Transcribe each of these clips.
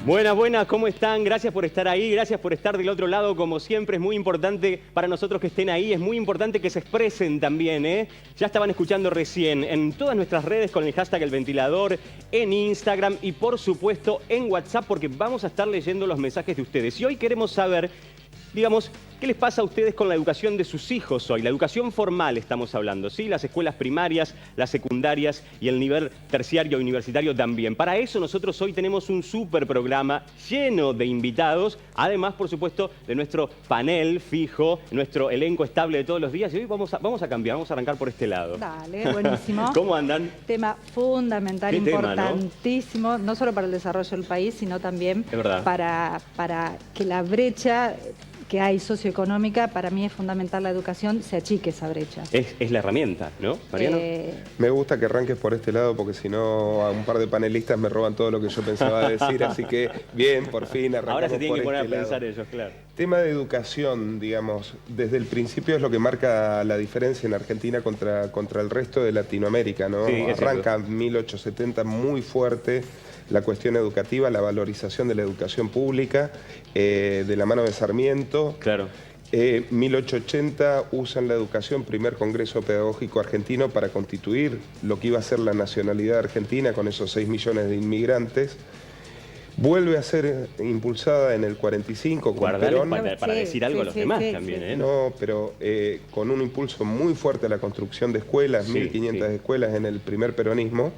Buenas, buenas, ¿cómo están? Gracias por estar ahí, gracias por estar del otro lado, como siempre. Es muy importante para nosotros que estén ahí, es muy importante que se expresen también, ¿eh? Ya estaban escuchando recién en todas nuestras redes con el hashtag El Ventilador, en Instagram y por supuesto en WhatsApp, porque vamos a estar leyendo los mensajes de ustedes. Y hoy queremos saber, digamos, ¿qué les pasa a ustedes con la educación de sus hijos hoy? La educación formal estamos hablando, ¿sí? Las escuelas primarias, las secundarias y el nivel terciario e universitario también. Para eso nosotros hoy tenemos un súper programa lleno de invitados, además, por supuesto, de nuestro panel fijo, nuestro elenco estable de todos los días. Y hoy vamos a cambiar, vamos a arrancar por este lado. Dale, buenísimo. ¿Cómo andan? Tema fundamental, importantísimo, ¿no? Solo para el desarrollo del país, sino también para que la brecha que hay socioeconómica, para mí es fundamental la educación, se achique esa brecha. Es la herramienta, ¿no, Mariano? Me gusta que arranques por este lado porque si no a un par de panelistas me roban todo lo que yo pensaba decir, así que bien, por fin arrancamos. Ahora se tienen que poner este a pensar lado. ellos, claro. Tema de educación, digamos, desde el principio es lo que marca la diferencia en Argentina contra el resto de Latinoamérica, ¿no? Sí, arranca en 1870 muy fuerte la cuestión educativa, la valorización de la educación pública, de la mano de Sarmiento. Claro. 1880 usan la educación, primer Congreso Pedagógico Argentino, para constituir lo que iba a ser la nacionalidad argentina con esos 6 millones de inmigrantes. Vuelve a ser impulsada en el 45 con Perón. Para decir algo a los demás también, ¿eh? No, pero con un impulso muy fuerte a la construcción de escuelas, 1500 escuelas en el primer peronismo.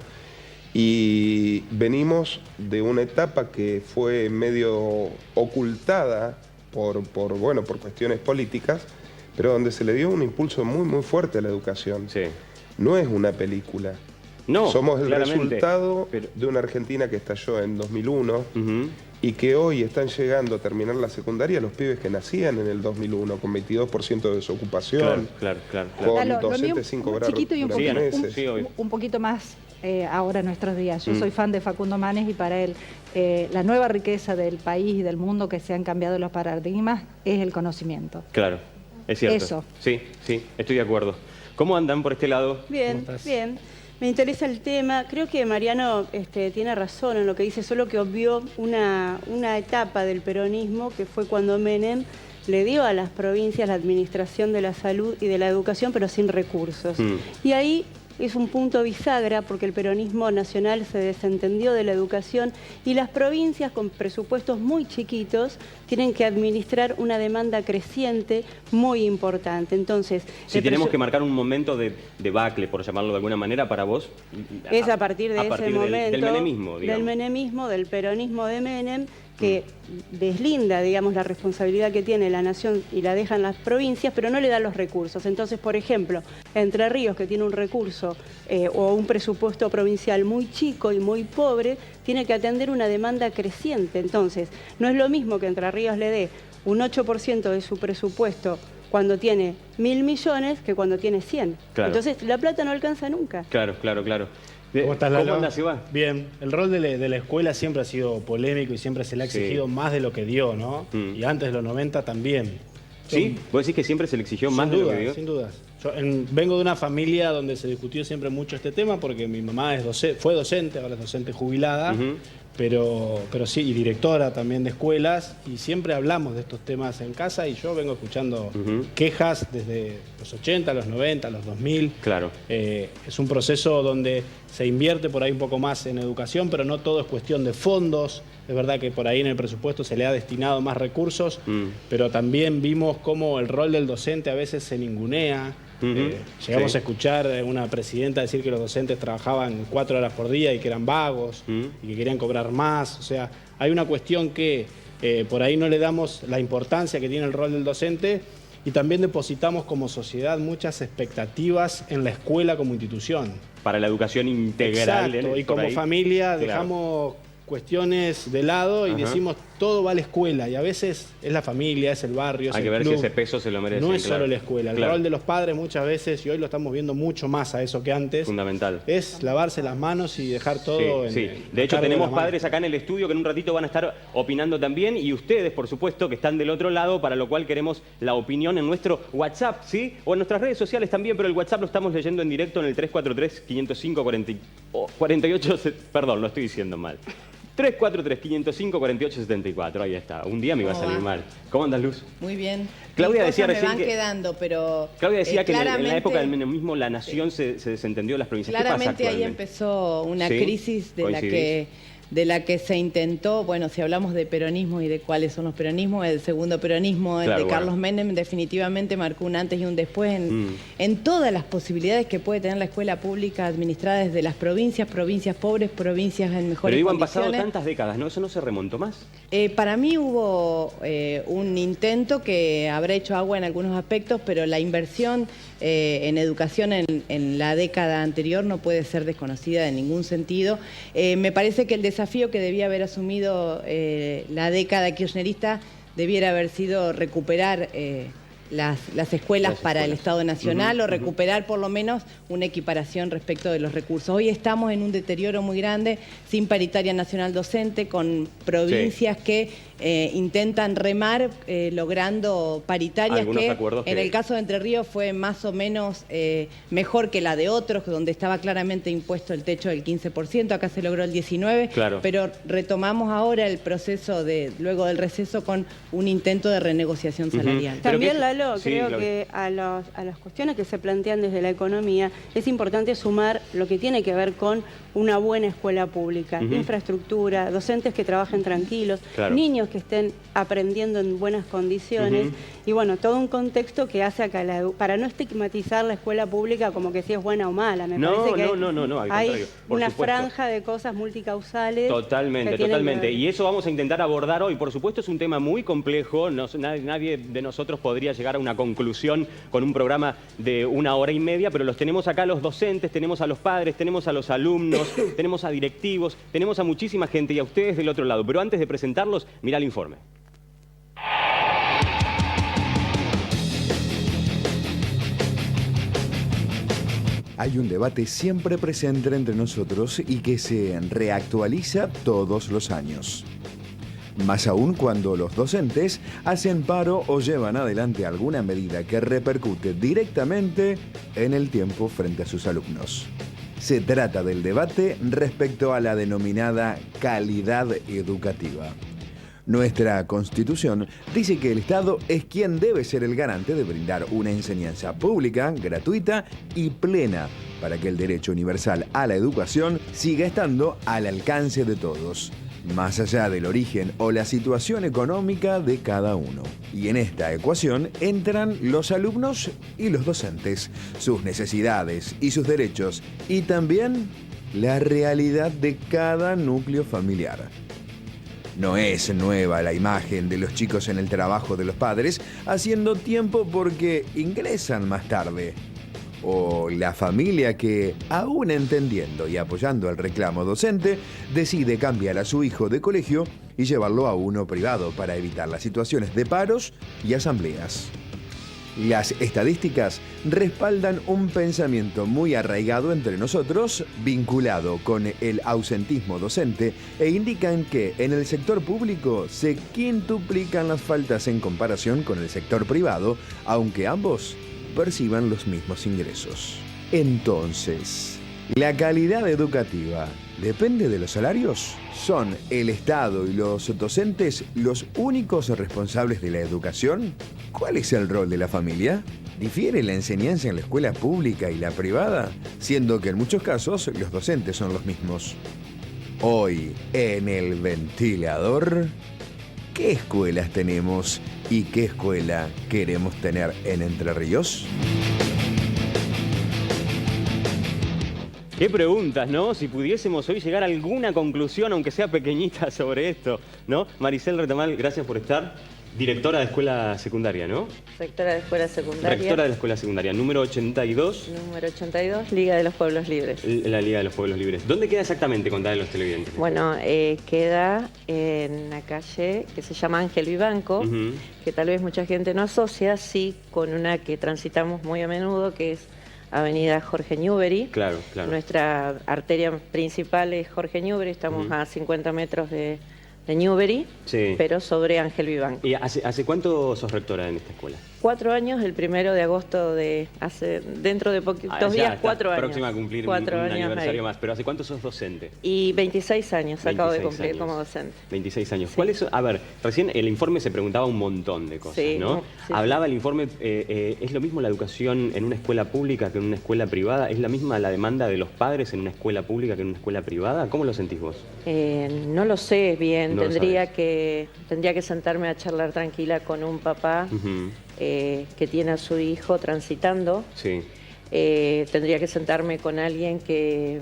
Y venimos de una etapa que fue medio ocultada por cuestiones políticas, pero donde se le dio un impulso muy fuerte a la educación. Sí. No es una película. No, somos el resultado de una Argentina que estalló en 2001 y que hoy están llegando a terminar la secundaria los pibes que nacían en el 2001, con 22% de desocupación, claro. con docentes sin cobrar meses. Un poquito más ahora en nuestros días. Yo soy fan de Facundo Manes y para él la nueva riqueza del país y del mundo que se han cambiado los paradigmas es el conocimiento. Claro, es cierto. Eso. Sí, estoy de acuerdo. ¿Cómo andan por este lado? Bien, bien. Me interesa el tema. Creo que Mariano tiene razón en lo que dice, solo que obvió una etapa del peronismo que fue cuando Menem le dio a las provincias la administración de la salud y de la educación, pero sin recursos. Y ahí es un punto bisagra porque el peronismo nacional se desentendió de la educación y las provincias con presupuestos muy chiquitos tienen que administrar una demanda creciente muy importante. Entonces, si tenemos que marcar un momento de debacle, por llamarlo de alguna manera, para vos, es a partir de ese momento del menemismo, digamos. Del menemismo, del peronismo de Menem, que deslinda, digamos, la responsabilidad que tiene la nación y la deja en las provincias, pero no le da los recursos. Entonces, por ejemplo, Entre Ríos, que tiene un recurso o un presupuesto provincial muy chico y muy pobre, tiene que atender una demanda creciente. Entonces, no es lo mismo que Entre Ríos le dé un 8% de su presupuesto cuando tiene 1.000 millones que cuando tiene 100. Claro. Entonces, la plata no alcanza nunca. Claro. ¿Cómo estás, Lalo? ¿Cómo andás, Iván? Bien. El rol de la escuela siempre ha sido polémico y siempre se le ha exigido más de lo que dio, ¿no? Y antes de los 90 también. ¿Sí? ¿Vos decís que siempre se le exigió más de lo que dio? Sin dudas. Yo vengo de una familia donde se discutió siempre mucho este tema porque mi mamá fue docente, ahora es docente jubilada, pero sí, y directora también de escuelas, y siempre hablamos de estos temas en casa y yo vengo escuchando quejas desde los 80, los 90, los 2000. Claro. Es un proceso donde se invierte por ahí un poco más en educación, pero no todo es cuestión de fondos. Es verdad que por ahí en el presupuesto se le ha destinado más recursos, pero también vimos cómo el rol del docente a veces se ningunea. Llegamos a escuchar a una presidenta decir que los docentes trabajaban 4 horas por día y que eran vagos y que querían cobrar más. O sea, hay una cuestión que por ahí no le damos la importancia que tiene el rol del docente y también depositamos como sociedad muchas expectativas en la escuela como institución. Para la educación integral. Exacto, y como familia dejamos cuestiones de lado y decimos todo va a la escuela y a veces es la familia, es el barrio, es Hay que ver club. si ese peso se lo merece. No es solo la escuela, el rol de los padres muchas veces, y hoy lo estamos viendo mucho más a eso que antes. Fundamental. Es lavarse las manos y dejar todo De hecho, tenemos padres acá en el estudio que en un ratito van a estar opinando también, y ustedes, por supuesto, que están del otro lado, para lo cual queremos la opinión en nuestro WhatsApp, ¿sí? O en nuestras redes sociales también, pero el WhatsApp lo estamos leyendo en directo en el 343-505-48... Perdón, lo estoy diciendo mal. 343-505-4874, ahí está. Un día me iba a salir mal. ¿Cómo andas, Luz? Muy bien. Claudia decía recién me van quedando, pero Claudia decía que en la época del menemismo la nación se desentendió de las provincias. Claramente ¿Qué pasa ahí empezó una crisis de la que se intentó, bueno, si hablamos de peronismo y de cuáles son los peronismos, el segundo peronismo, el de Carlos Menem, definitivamente marcó un antes y un después en todas las posibilidades que puede tener la escuela pública administrada desde las provincias, provincias pobres, provincias en mejores Pero han condiciones. pasado tantas décadas, ¿no? ¿Eso no se remontó más? Para mí hubo un intento que habrá hecho agua en algunos aspectos, pero la inversión en educación en la década anterior no puede ser desconocida en ningún sentido. Me parece que el desafío que debía haber asumido la década kirchnerista debiera haber sido recuperar las escuelas para el Estado Nacional o recuperar por lo menos una equiparación respecto de los recursos. Hoy estamos en un deterioro muy grande, sin paritaria nacional docente, con provincias que intentan remar logrando paritarias que en el caso de Entre Ríos fue más o menos mejor que la de otros, donde estaba claramente impuesto el techo del 15%, acá se logró el 19%, pero retomamos ahora el proceso luego del receso con un intento de renegociación salarial. También, Lalo, creo que a las cuestiones que se plantean desde la economía es importante sumar lo que tiene que ver con una buena escuela pública, infraestructura, docentes que trabajen tranquilos, niños que estén aprendiendo en buenas condiciones y bueno, todo un contexto que hace acá para no estigmatizar la escuela pública como que si es buena o mala. Me parece que hay una franja de cosas multicausales. Totalmente. Y eso vamos a intentar abordar hoy. Por supuesto es un tema muy complejo, nadie de nosotros podría llegar a una conclusión con un programa de 1 hora y media, pero los tenemos acá los docentes, tenemos a los padres, tenemos a los alumnos, tenemos a directivos, tenemos a muchísima gente y a ustedes del otro lado. Pero antes de presentarlos, mirá el informe. Hay un debate siempre presente entre nosotros y que se reactualiza todos los años. Más aún cuando los docentes hacen paro o llevan adelante alguna medida que repercute directamente en el tiempo frente a sus alumnos. Se trata del debate respecto a la denominada calidad educativa. Nuestra Constitución dice que el Estado es quien debe ser el garante de brindar una enseñanza pública, gratuita y plena para que el derecho universal a la educación siga estando al alcance de todos, más allá del origen o la situación económica de cada uno. Y en esta ecuación entran los alumnos y los docentes, sus necesidades y sus derechos, y también la realidad de cada núcleo familiar. No es nueva la imagen de los chicos en el trabajo de los padres haciendo tiempo porque ingresan más tarde. O la familia que, aún entendiendo y apoyando el reclamo docente, decide cambiar a su hijo de colegio y llevarlo a uno privado para evitar las situaciones de paros y asambleas. Las estadísticas respaldan un pensamiento muy arraigado entre nosotros, vinculado con el ausentismo docente, e indican que en el sector público se quintuplican las faltas en comparación con el sector privado, aunque ambos perciban los mismos ingresos. Entonces, ¿la calidad educativa depende de los salarios? ¿Son el Estado y los docentes los únicos responsables de la educación? ¿Cuál es el rol de la familia? ¿Difiere la enseñanza en la escuela pública y la privada? Siendo que en muchos casos los docentes son los mismos. Hoy, en El Ventilador, ¿qué escuelas tenemos y qué escuela queremos tener en Entre Ríos? Qué preguntas, ¿no? Si pudiésemos hoy llegar a alguna conclusión, aunque sea pequeñita, sobre esto, ¿no? Maricel Retamal, gracias por estar. Directora de escuela secundaria, ¿no? Rectora de escuela secundaria. Rectora de la escuela secundaria, número 82. Número 82, Liga de los Pueblos Libres. La Liga de los Pueblos Libres. ¿Dónde queda exactamente? Contadle a los televidentes. Bueno, queda en una calle que se llama Ángel Vivanco, que tal vez mucha gente no asocia, sí, con una que transitamos muy a menudo, que es Avenida Jorge Newbery. Claro. Nuestra arteria principal es Jorge Newbery, estamos a 50 metros de Newbery, pero sobre Ángel Vivanco. ¿Y hace cuánto sos rectora en esta escuela? 4 años, el 1 de agosto de dentro de poquitos días, 4 años. Próxima a cumplir 4 un años aniversario ahí. más. ¿Pero hace cuánto sos docente? Y 26 años 26 acabo de cumplir años. como docente. 26 años. Sí. ¿Cuál es? A ver, recién el informe se preguntaba un montón de cosas, Sí, ¿no? sí. Hablaba el informe, ¿es lo mismo la educación en una escuela pública que en una escuela privada? ¿Es la misma la demanda de los padres en una escuela pública que en una escuela privada? ¿Cómo lo sentís vos? No lo sé bien, No lo tendría que sentarme a charlar tranquila con un papá que tiene a su hijo transitando. Sí. Tendría que sentarme con alguien que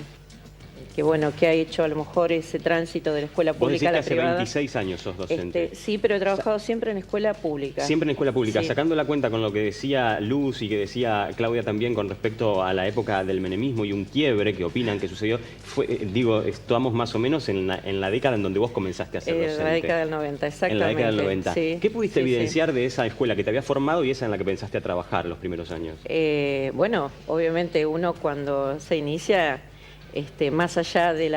ha hecho a lo mejor ese tránsito de la escuela Vos pública decís a que la hace privada. 26 años sos docente. Sí, pero he trabajado siempre en escuela pública. Siempre en escuela pública, Sí. sacando la cuenta con lo que decía Luz y que decía Claudia también con respecto a la época del menemismo y un quiebre que opinan que sucedió, estamos más o menos en la década en donde vos comenzaste a ser docente. En la década del 90, exactamente. En la década del 90. Sí. ¿Qué pudiste Sí, evidenciar de esa escuela que te había formado y esa en la que pensaste a trabajar los primeros años? Bueno, obviamente uno cuando se inicia, más allá de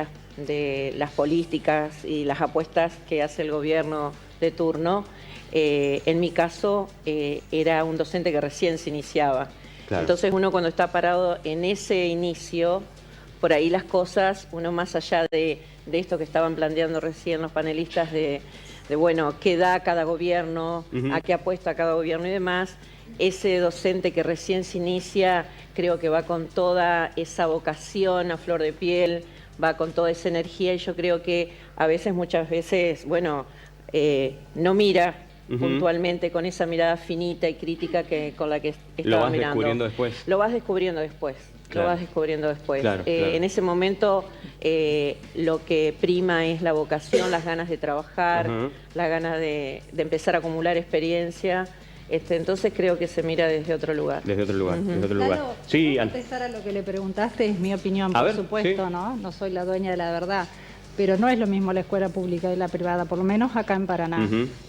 las políticas y las apuestas que hace el gobierno de turno, en mi caso era un docente que recién se iniciaba. Claro. Entonces uno cuando está parado en ese inicio, por ahí las cosas, uno más allá de esto que estaban planteando recién los panelistas de bueno, qué da cada gobierno, a qué apuesta cada gobierno y demás, ese docente que recién se inicia creo que va con toda esa vocación a flor de piel, va con toda esa energía y yo creo que muchas veces, bueno, no mira puntualmente con esa mirada finita y crítica con la que estaba mirando. ¿Lo vas descubriendo después? Lo vas descubriendo después. Claro. Lo vas descubriendo después. Claro, claro. En ese momento lo que prima es la vocación, las ganas de trabajar, las ganas de empezar a acumular experiencia. Entonces creo que se mira desde otro lugar. Desde otro lugar, desde otro Claro, lugar. Sí, ¿puedo contestar a lo que le preguntaste? Es mi opinión, A por ver, supuesto, sí. ¿no? No soy la dueña de la verdad. Pero no es lo mismo la escuela pública y la privada, por lo menos acá en Paraná.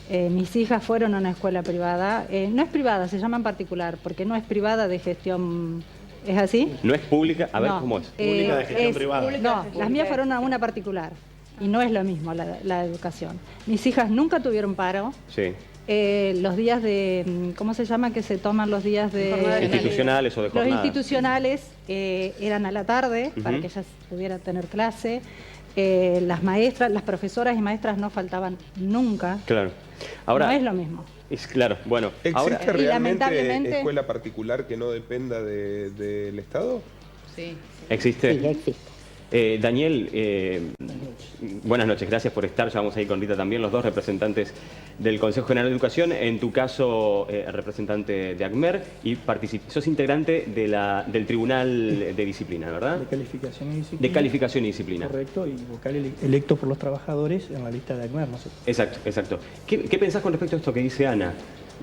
Mis hijas fueron a una escuela privada. No es privada, se llama en particular, porque no es privada de gestión. ¿Es así? ¿No es pública? A ver, No, ¿cómo es? Pública de gestión privada. No, las mías fueron a una particular. Y no es lo mismo la educación. Mis hijas nunca tuvieron paro. Sí. Los días de, ¿cómo se llama? Que se toman los días de... Institucionales o de jornada. Los institucionales eran a la tarde, para que ellas pudieran tener clase. Las maestras, las profesoras y maestras no faltaban nunca. Claro. Ahora, no es lo mismo. Es claro, bueno. ¿Existe Ahora, realmente lamentablemente- escuela particular que no dependa del Estado? Sí. ¿existe? Sí, existe. Daniel, buenas noches, gracias por estar. Ya vamos a ir con Rita también, los dos representantes del Consejo General de Educación. En tu caso, representante de ACMER y sos integrante del Tribunal de Disciplina, ¿verdad? De calificación y disciplina. De calificación y disciplina. Correcto, y vocal electo por los trabajadores en la lista de ACMER, ¿no sé? Exacto, exacto. ¿Qué pensás con respecto a esto que dice Ana?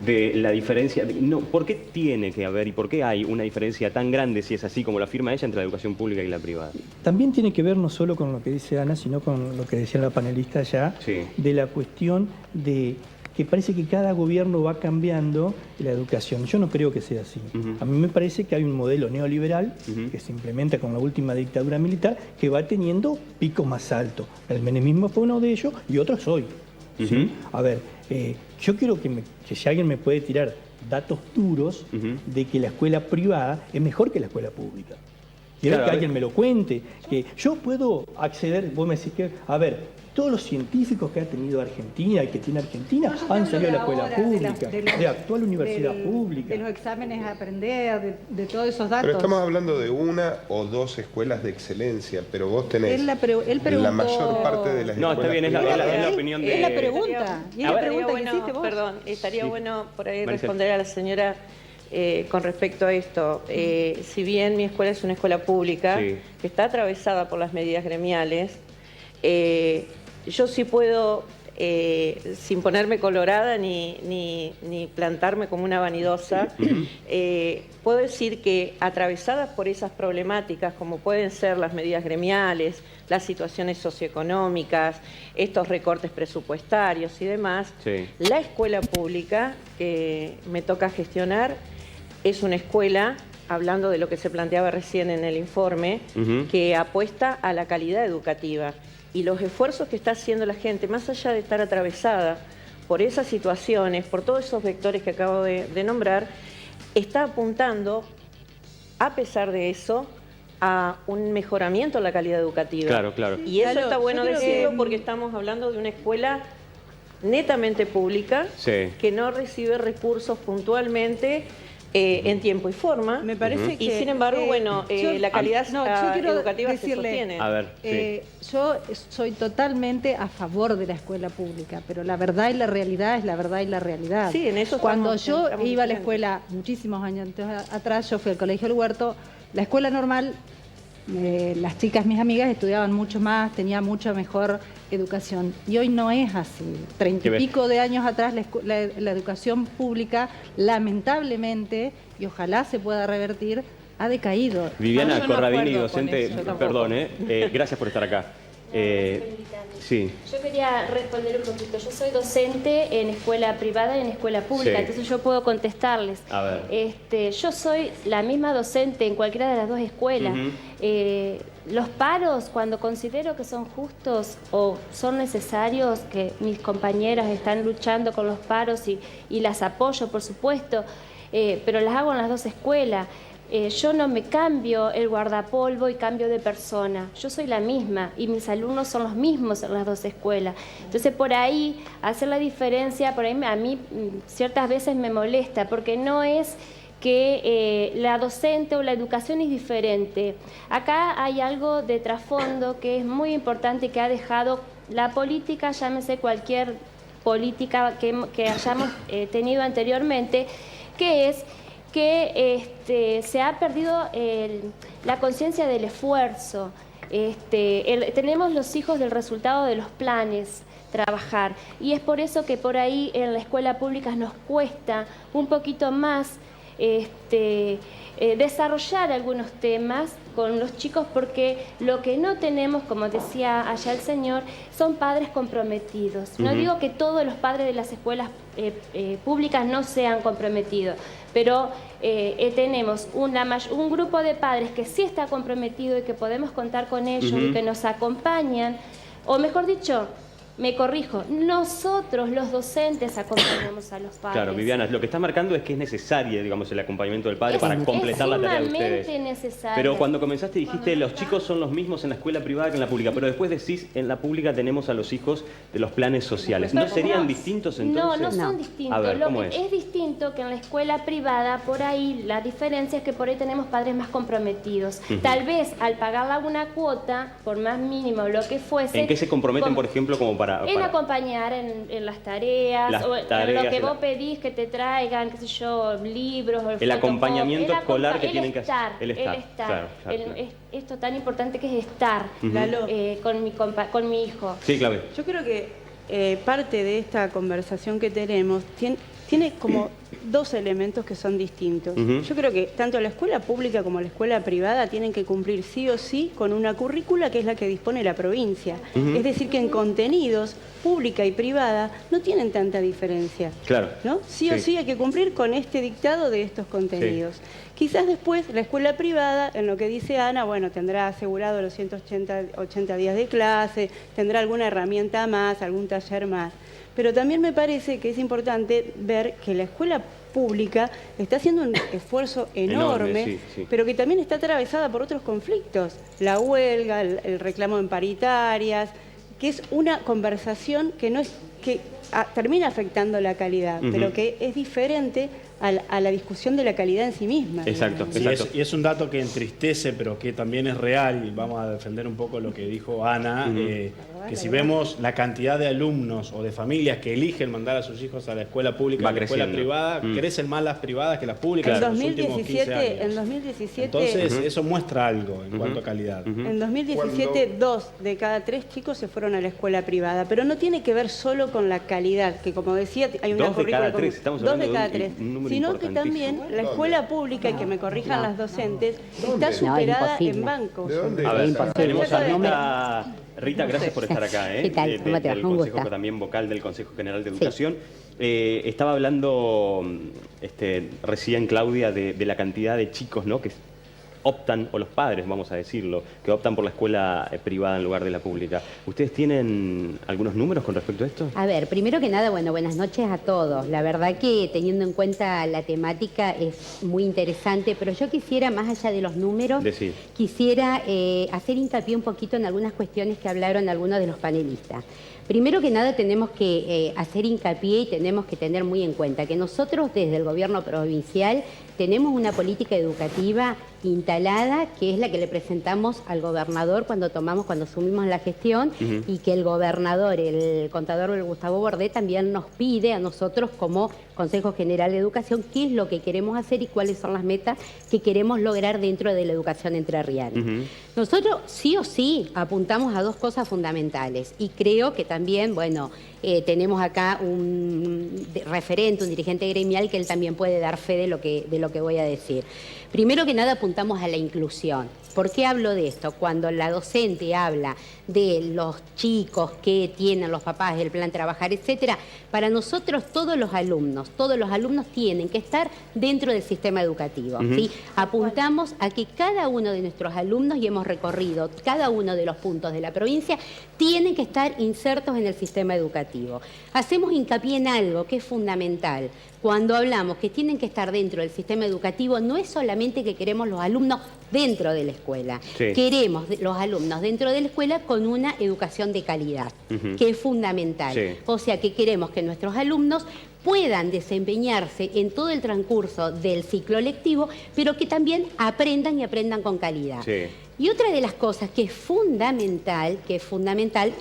De la diferencia, ¿por qué tiene que haber y por qué hay una diferencia tan grande, si es así como lo afirma ella, entre la educación pública y la privada? También tiene que ver no solo con lo que dice Ana, sino con lo que decía la panelista ya, Sí. de la cuestión de que parece que cada gobierno va cambiando la educación. Yo no creo que sea así. A mí me parece que hay un modelo neoliberal que se implementa con la última dictadura militar que va teniendo picos más altos. El menemismo fue uno de ellos y otro es hoy. ¿Sí? A ver, yo quiero que si alguien me puede tirar datos duros de que la escuela privada es mejor que la escuela pública. Quiero Claro, que alguien me lo cuente, que yo puedo acceder, vos me decís que, a ver, todos los científicos que ha tenido Argentina y que tiene Argentina han salido de la escuela pública, de actual universidad pública. De los exámenes a aprender, de todos esos datos. Pero estamos hablando de una o dos escuelas de excelencia, pero vos tenés Él la preguntó- mayor parte de las No, está escuelas bien, es la privadas. opinión de... Es la pregunta. Y es A la ver, pregunta que Estaría hiciste bueno, vos. perdón, estaría Sí. bueno por ahí Maricel. responder a la señora con respecto a esto. Si bien mi escuela es una escuela pública, Sí. que está atravesada por las medidas gremiales, yo sí puedo, sin ponerme colorada ni plantarme como una vanidosa, puedo decir que atravesadas por esas problemáticas, como pueden ser las medidas gremiales, las situaciones socioeconómicas, estos recortes presupuestarios y demás, Sí. la escuela pública que me toca gestionar es una escuela, hablando de lo que se planteaba recién en el informe, que apuesta a la calidad educativa. Y los esfuerzos que está haciendo la gente, más allá de estar atravesada por esas situaciones, por todos esos vectores que acabo de nombrar, está apuntando, a pesar de eso, a un mejoramiento en la calidad educativa. Claro, claro. Y eso está bueno decirlo porque estamos hablando de una escuela netamente pública, que no recibe recursos puntualmente en tiempo y forma. Me parece y sin embargo, bueno, la calidad educativa se sostiene. A ver, yo soy totalmente a favor de la escuela pública, pero la verdad y la realidad es la verdad y la realidad. Sí, en eso Cuando yo iba a la escuela muchísimos años atrás, yo fui al Colegio del Huerto, la escuela normal, las chicas, mis amigas, estudiaban mucho más, tenían mucha mejor educación. Y hoy no es así. 30 y pico de años atrás, la educación pública, lamentablemente, y ojalá se pueda revertir, ha decaído. Viviana Corradini, docente, perdón, gracias por estar acá. Sí. Yo quería responder un poquito. Yo soy docente en escuela privada y en escuela pública, entonces yo puedo contestarles. A ver. Yo soy la misma docente en cualquiera de las dos escuelas. Los paros, cuando considero que son justos o son necesarios, que mis compañeras están luchando con los paros y las apoyo, por supuesto, pero las hago en las dos escuelas. Yo no me cambio el guardapolvo y cambio de persona. Yo soy la misma y mis alumnos son los mismos en las dos escuelas. Entonces, por ahí, hacer la diferencia, por ahí a mí ciertas veces me molesta, porque no es que la docente o la educación es diferente. Acá hay algo de trasfondo que es muy importante, que ha dejado la política, llámese cualquier política que hayamos tenido anteriormente, que es que se ha perdido la conciencia del esfuerzo. Tenemos los hijos del resultado de los planes trabajar, y es por eso que por ahí en la escuela pública nos cuesta un poquito más desarrollar algunos temas con los chicos, porque lo que no tenemos, como decía allá el señor, son padres comprometidos. No digo que todos los padres de las escuelas públicas no sean comprometidos, pero tenemos un grupo de padres que sí está comprometido y que podemos contar con ellos y que nos acompañan, o mejor dicho, me corrijo, nosotros los docentes acompañamos a los padres. Claro, Viviana, lo que está marcando es que es necesario, digamos, el acompañamiento del padre para completar la tarea de ustedes. Es sumamente necesario. Pero cuando comenzaste dijiste, los chicos son los mismos en la escuela privada que en la pública, pero después decís, en la pública tenemos a los hijos de los planes sociales. ¿No serían distintos entonces? No son distintos. A ver, ¿cómo es? Es distinto que en la escuela privada, por ahí, la diferencia es que por ahí tenemos padres más comprometidos. Tal vez al pagar alguna cuota, por más mínimo lo que fuese... ¿En qué se comprometen, por ejemplo, como para acompañar en las tareas, en lo que vos pedís que te traigan, qué sé yo, libros, el acompañamiento escolar que tienen que hacer. El estar. Esto tan importante que es estar con mi hijo. Sí, Clave. Yo creo que parte de esta conversación que tenemos tiene como dos elementos que son distintos. Yo creo que tanto la escuela pública como la escuela privada tienen que cumplir sí o sí con una currícula que es la que dispone la provincia. Es decir, que en contenidos, pública y privada, no tienen tanta diferencia. Claro. ¿No? Sí o sí hay que cumplir con este dictado de estos contenidos. Quizás después la escuela privada, en lo que dice Ana, bueno, tendrá asegurado los 180 días de clase, tendrá alguna herramienta más, algún taller más. Pero también me parece que es importante ver que la escuela pública está haciendo un esfuerzo enorme, pero que también está atravesada por otros conflictos. La huelga, el reclamo en paritarias, que es una conversación que termina afectando la calidad, pero que es diferente a la discusión de la calidad en sí misma. Exacto. Y es un dato que entristece, pero que también es real, y vamos a defender un poco lo que dijo Ana, que si vemos la cantidad de alumnos o de familias que eligen mandar a sus hijos a la escuela pública, a la escuela privada, crecen más las privadas que las públicas en los últimos 15 años. En 2017... Entonces, eso muestra algo en cuanto a calidad. En 2017, 2 de cada 3 chicos se fueron a la escuela privada, pero no tiene que ver solo con la calidad, que como decía, hay una currícula... 2 de cada 3, sino que también la escuela pública, y que me corrijan las docentes, está superada en bancos. A ver, tenemos a Rita, gracias por estar acá, del Consejo, también vocal del Consejo General de Educación. Estaba hablando recién Claudia de la cantidad de chicos, ¿no?, que optan, o los padres, vamos a decirlo, que optan por la escuela privada en lugar de la pública. ¿Ustedes tienen algunos números con respecto a esto? A ver, primero que nada, bueno, buenas noches a todos. La verdad que teniendo en cuenta la temática es muy interesante, pero yo quisiera, más allá de los números, quisiera hacer hincapié un poquito en algunas cuestiones que hablaron algunos de los panelistas. Primero que nada tenemos que hacer hincapié y tenemos que tener muy en cuenta que nosotros desde el gobierno provincial tenemos una política educativa instalada, que es la que le presentamos al gobernador cuando asumimos la gestión, y que el gobernador, el contador Gustavo Bordet, también nos pide a nosotros como Consejo General de Educación qué es lo que queremos hacer y cuáles son las metas que queremos lograr dentro de la educación entrerriana. Nosotros sí o sí apuntamos a dos cosas fundamentales y creo que también, bueno, tenemos acá un referente, un dirigente gremial que él también puede dar fe de lo que voy a decir. Primero que nada apuntamos a la inclusión. ¿Por qué hablo de esto? Cuando la docente habla de los chicos que tienen los papás, el plan trabajar, etcétera, para nosotros todos los alumnos tienen que estar dentro del sistema educativo. ¿Sí? Apuntamos a que cada uno de nuestros alumnos, y hemos recorrido cada uno de los puntos de la provincia, tienen que estar insertos en el sistema educativo. Hacemos hincapié en algo que es fundamental. Cuando hablamos que tienen que estar dentro del sistema educativo, no es solamente que queremos los alumnos dentro de la escuela. Queremos los alumnos dentro de la escuela con una educación de calidad, que es fundamental. O sea, que queremos que nuestros alumnos puedan desempeñarse en todo el transcurso del ciclo lectivo, pero que también aprendan y aprendan con calidad. Y otra de las cosas que es fundamental,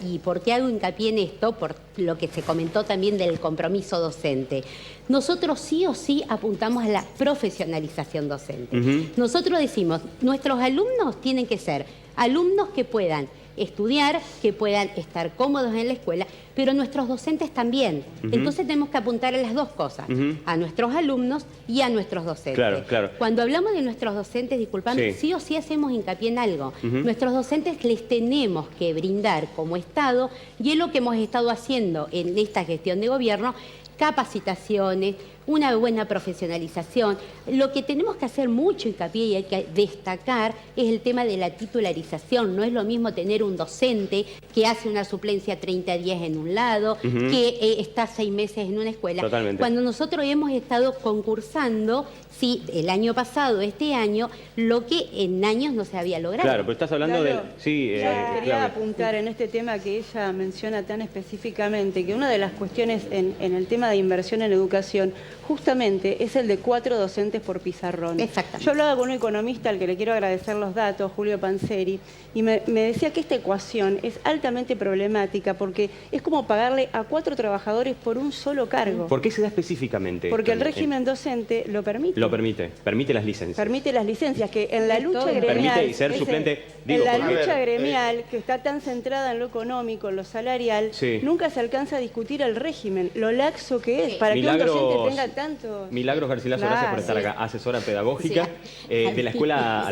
y por qué hago hincapié en esto, por lo que se comentó también del compromiso docente, nosotros sí o sí apuntamos a la profesionalización docente. Nosotros decimos, nuestros alumnos tienen que ser alumnos que puedan estudiar, que puedan estar cómodos en la escuela, pero nuestros docentes también. Entonces tenemos que apuntar a las dos cosas, a nuestros alumnos y a nuestros docentes. Cuando hablamos de nuestros docentes, disculpame, sí o sí hacemos hincapié en algo. Nuestros docentes les tenemos que brindar como Estado, y es lo que hemos estado haciendo en esta gestión de gobierno, capacitaciones, una buena profesionalización. Lo que tenemos que hacer mucho hincapié y hay que destacar es el tema de la titularización. No es lo mismo tener un docente que hace una suplencia 30 días en un lado, que está 6 meses en una escuela. Cuando nosotros hemos estado concursando, sí, el año pasado, este año, lo que en años no se había logrado. Claro, pero estás hablando de... quería apuntar en este tema que ella menciona tan específicamente, que una de las cuestiones en el tema de inversión en educación justamente es el de 4 docentes por pizarrón. Yo hablaba con un economista al que le quiero agradecer los datos, Julio Panzeri, y me decía que esta ecuación es altamente problemática porque es como pagarle a 4 trabajadores por un solo cargo. ¿Por qué se da específicamente? Porque el régimen docente lo permite. Lo permite, permite las licencias. Permite las licencias, que en la lucha gremial... Permite ser suplente... en la lucha gremial, que está tan centrada en lo económico, en lo salarial, nunca se alcanza a discutir el régimen, lo laxo que es, para que un docente tenga tanto... Milagros Garcilaso, gracias por estar acá, asesora pedagógica de la escuela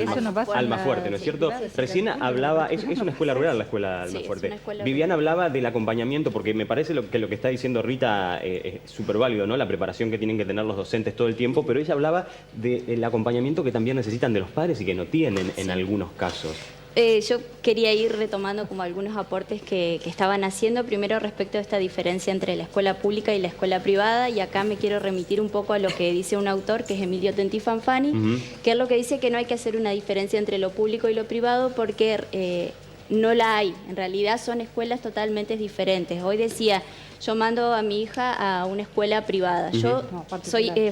Almafuerte, ¿no es cierto? Recién hablaba, es una escuela rural la escuela Almafuerte. Viviana hablaba del acompañamiento, porque me parece lo que está diciendo Rita es súper válido, ¿no? La preparación que tienen que tener los docentes todo el tiempo, pero ella hablaba del acompañamiento que también necesitan de los padres y que no tienen en algunos casos. Yo quería ir retomando como algunos aportes que estaban haciendo, primero respecto a esta diferencia entre la escuela pública y la escuela privada, y acá me quiero remitir un poco a lo que dice un autor, que es Emilio Tentifanfani, que es lo que dice que no hay que hacer una diferencia entre lo público y lo privado porque no la hay. En realidad son escuelas totalmente diferentes. Hoy decía, yo mando a mi hija a una escuela privada. Yo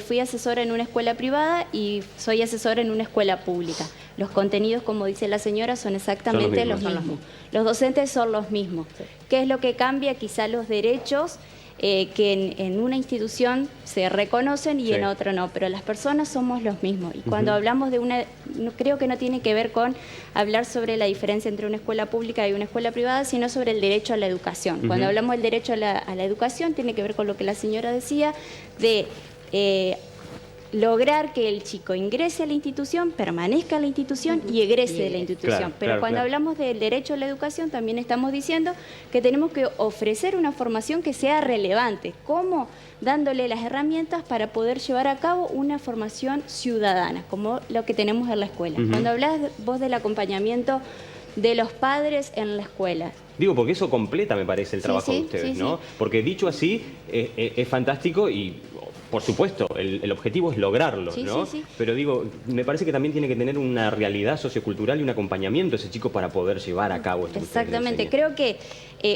fui asesora en una escuela privada y soy asesora en una escuela pública. Los contenidos, como dice la señora, son exactamente los mismos. Los docentes son los mismos. ¿Qué es lo que cambia? Quizá los derechos que en una institución se reconocen y en otra no, pero las personas somos los mismos. Y cuando hablamos de una, creo que no tiene que ver con hablar sobre la diferencia entre una escuela pública y una escuela privada, sino sobre el derecho a la educación. Cuando hablamos del derecho a la educación, tiene que ver con lo que la señora decía, de lograr que el chico ingrese a la institución, permanezca en la institución y egrese de la institución. Pero cuando hablamos del derecho a la educación, también estamos diciendo que tenemos que ofrecer una formación que sea relevante. ¿Cómo? Dándole las herramientas para poder llevar a cabo una formación ciudadana, como lo que tenemos en la escuela. Cuando hablas vos del acompañamiento de los padres en la escuela. Digo, porque eso completa, me parece, el trabajo de ustedes, ¿no? Porque dicho así, es fantástico y, por supuesto, el objetivo es lograrlo, ¿no? Pero digo, me parece que también tiene que tener una realidad sociocultural y un acompañamiento ese chico para poder llevar a cabo esto. Exactamente. Creo que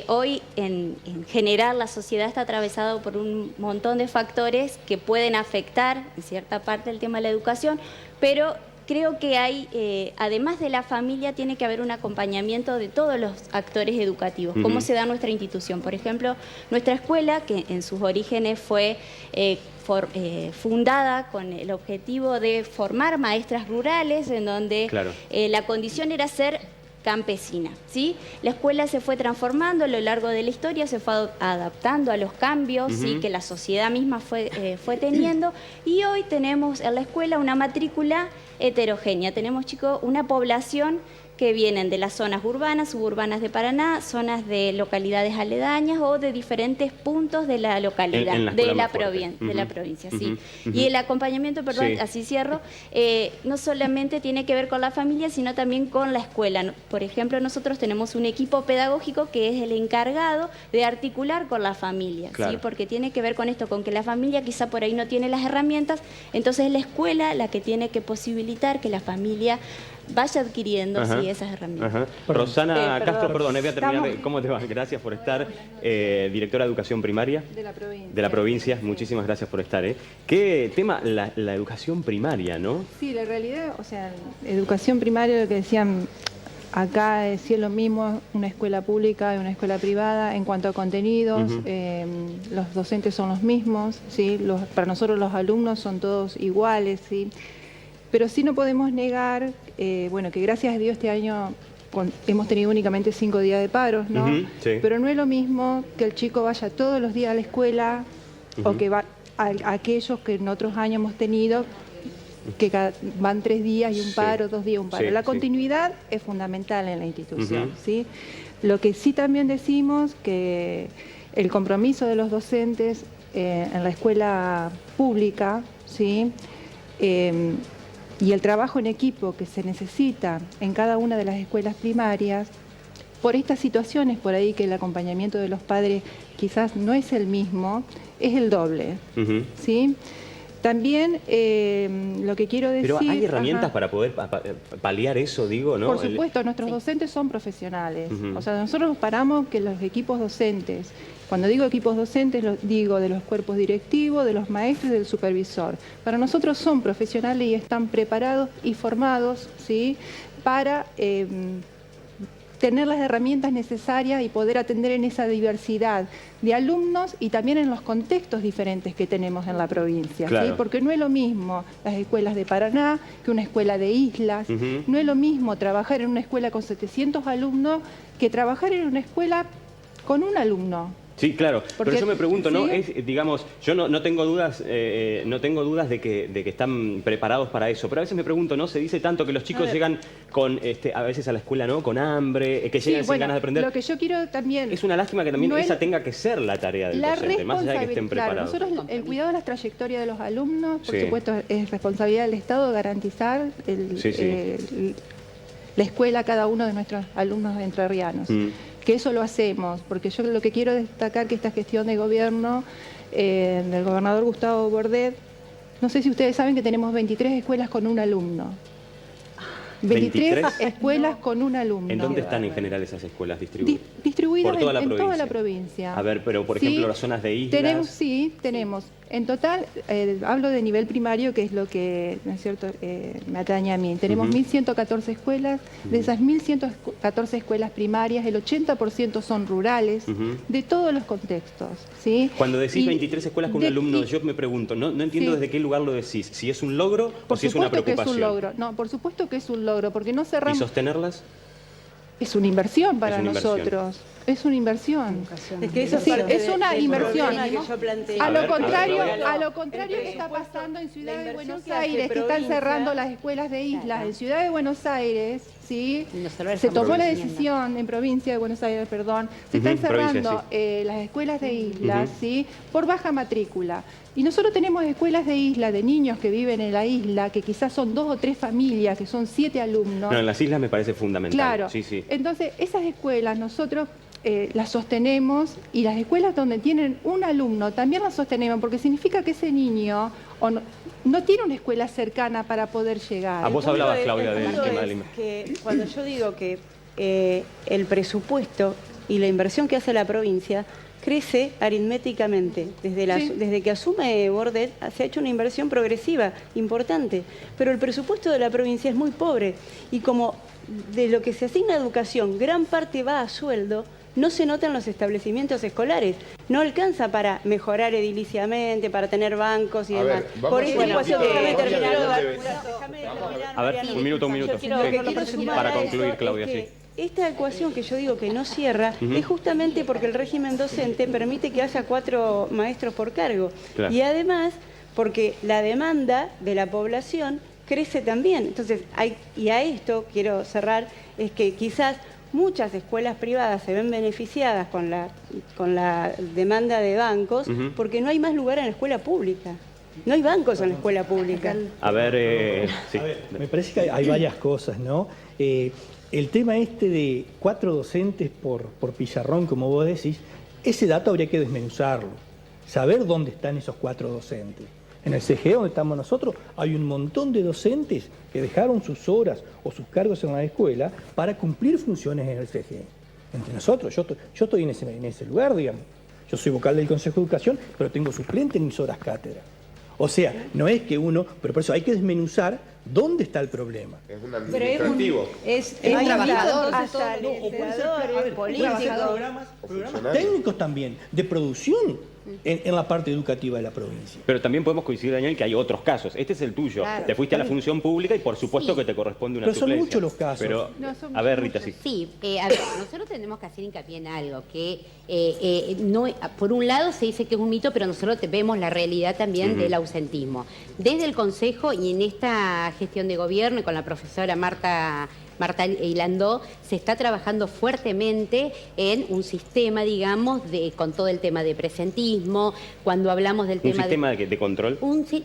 hoy, en general, la sociedad está atravesada por un montón de factores que pueden afectar, en cierta parte, el tema de la educación, pero creo que hay, además de la familia, tiene que haber un acompañamiento de todos los actores educativos. ¿Cómo se da nuestra institución? Por ejemplo, nuestra escuela, que en sus orígenes fue fundada con el objetivo de formar maestras rurales, en donde la condición era ser campesina, ¿sí? La escuela se fue transformando a lo largo de la historia, se fue adaptando a los cambios, ¿sí? Que la sociedad misma fue teniendo, y hoy tenemos en la escuela una matrícula heterogénea. Tenemos, chicos, una población que vienen de las zonas urbanas, suburbanas de Paraná, zonas de localidades aledañas o de diferentes puntos de la localidad, de la provincia, sí. Y el acompañamiento, perdón, así cierro, no solamente tiene que ver con la familia, sino también con la escuela. Por ejemplo, nosotros tenemos un equipo pedagógico que es el encargado de articular con la familia, ¿sí? Porque tiene que ver con esto, con que la familia quizá por ahí no tiene las herramientas, entonces es la escuela la que tiene que posibilitar que la familia vaya adquiriendo esas herramientas. Rosana Castro, perdón, voy a terminar. ¿Cómo te va? Gracias por estar, directora de Educación Primaria. De la provincia. De la provincia, muchísimas gracias por estar. ¿Qué tema? La educación primaria, ¿no? Sí, la realidad, o sea, educación primaria, lo que decían acá es lo mismo, una escuela pública y una escuela privada. En cuanto a contenidos, los docentes son los mismos, ¿sí? Para nosotros los alumnos son todos iguales, ¿sí? Pero sí no podemos negar, bueno, que gracias a Dios este año hemos tenido únicamente 5 días de paros, ¿no? Pero no es lo mismo que el chico vaya todos los días a la escuela o que va a aquellos que en otros años hemos tenido, que van 3 días y un paro, 2 días y un paro. La continuidad es fundamental en la institución, ¿sí? Lo que sí también decimos que el compromiso de los docentes en la escuela pública, ¿sí? Y el trabajo en equipo que se necesita en cada una de las escuelas primarias, por estas situaciones por ahí que el acompañamiento de los padres quizás no es el mismo, es el doble, ¿sí? También lo que quiero decir... Pero hay herramientas para poder paliar eso, digo, ¿no? Por supuesto, nuestros docentes son profesionales. O sea, nosotros nos paramos que los equipos docentes, cuando digo equipos docentes, digo de los cuerpos directivos, de los maestros y del supervisor. Para nosotros son profesionales y están preparados y formados, ¿sí? Para tener las herramientas necesarias y poder atender en esa diversidad de alumnos y también en los contextos diferentes que tenemos en la provincia, ¿sí? Porque no es lo mismo las escuelas de Paraná que una escuela de islas, no es lo mismo trabajar en una escuela con 700 alumnos que trabajar en una escuela con un alumno. Sí, claro, pero yo me pregunto, ¿no? Es, digamos, yo no tengo dudas, de que están preparados para eso, pero a veces me pregunto, ¿no? Se dice tanto que los chicos llegan con, a veces a la escuela, ¿no? Con hambre, que llegan sin ganas de aprender. Lo que yo quiero también... Es una lástima que también esa tenga que ser la tarea del docente, más allá de que estén preparados. Nosotros, el cuidado de la trayectoria de los alumnos, por supuesto, es responsabilidad del Estado garantizar la escuela a cada uno de nuestros alumnos entrerrianos. Que eso lo hacemos, porque yo lo que quiero destacar que esta gestión de gobierno del gobernador Gustavo Bordet, no sé si ustedes saben que tenemos 23 escuelas con un alumno. 23 escuelas con un alumno. ¿En dónde están en general esas escuelas distribuidas? Distribuidas en toda la provincia. A ver, pero por ejemplo las zonas de islas... Tenemos. En total, hablo de nivel primario, que es lo que, ¿no es cierto?, me atañe a mí. Tenemos 1.114 escuelas. De esas 1.114 escuelas primarias, el 80% son rurales, de todos los contextos, ¿sí? Cuando decís 23 escuelas con un alumno, yo me pregunto, no entiendo desde qué lugar lo decís. Si es un logro o si es una preocupación. Por supuesto que es un logro. No, por supuesto que es un logro, porque no cerramos... ¿Y sostenerlas? Es una inversión para nosotros. Es una inversión. Es que eso es una inversión. A lo contrario que está pasando en Ciudad de Buenos Aires, que están cerrando las escuelas de islas. En Ciudad de Buenos Aires, ¿sí? Se tomó la decisión, en provincia de Buenos Aires, perdón, se están cerrando las escuelas de islas, ¿sí? Por baja matrícula. Y nosotros tenemos escuelas de isla, de niños que viven en la isla, que quizás son 2 o 3 familias, que son 7 alumnos. No, en las islas me parece fundamental. Claro. Entonces, esas escuelas nosotros las sostenemos, y las escuelas donde tienen un alumno también las sostenemos, porque significa que ese niño no tiene una escuela cercana para poder llegar. Vos hablabas, Claudia, del tema del que cuando yo digo que el presupuesto y la inversión que hace la provincia crece aritméticamente. Desde que asume Bordet se ha hecho una inversión progresiva importante, pero el presupuesto de la provincia es muy pobre, y como de lo que se asigna a educación gran parte va a sueldo, no se nota en los establecimientos escolares. No alcanza para mejorar ediliciamente, para tener bancos y demás. Por esta ecuación, déjame terminar. A ver, un minuto. Para concluir, Claudia, sí. Esta ecuación que yo digo que no cierra es justamente porque el régimen docente permite que haya 4 maestros por cargo. Claro. Y además porque la demanda de la población crece también. Entonces, y a esto quiero cerrar, es que quizás muchas escuelas privadas se ven beneficiadas con la demanda de bancos porque no hay más lugar en la escuela pública. No hay bancos en la escuela pública. A ver, me parece que hay varias cosas, ¿no? El tema de 4 docentes por pizarrón, como vos decís, ese dato habría que desmenuzarlo, saber dónde están esos 4 docentes. En el CGE, donde estamos nosotros, hay un montón de docentes que dejaron sus horas o sus cargos en la escuela para cumplir funciones en el CGE. Entre nosotros, yo estoy en ese lugar, digamos. Yo soy vocal del Consejo de Educación, pero tengo suplente en mis horas cátedra. O sea, no es que pero por eso hay que desmenuzar dónde está el problema. Es un administrativo. Es trabajador, hasta legisladores, políticos. Programas técnicos también, de producción. En la parte educativa de la provincia. Pero también podemos coincidir, Daniel, que hay otros casos. Este es el tuyo. Claro, te fuiste a la función pública y por supuesto que te corresponde una suplencia. Pero son muchos los casos. Pero, a ver, Rita, sí. Sí, a ver, nosotros tenemos que hacer hincapié en algo, que por un lado se dice que es un mito, pero nosotros vemos la realidad también del ausentismo. Desde el Consejo y en esta gestión de gobierno y con la profesora Marta Ilandó, se está trabajando fuertemente en un sistema, digamos, con todo el tema de presentismo. Cuando hablamos del tema de control.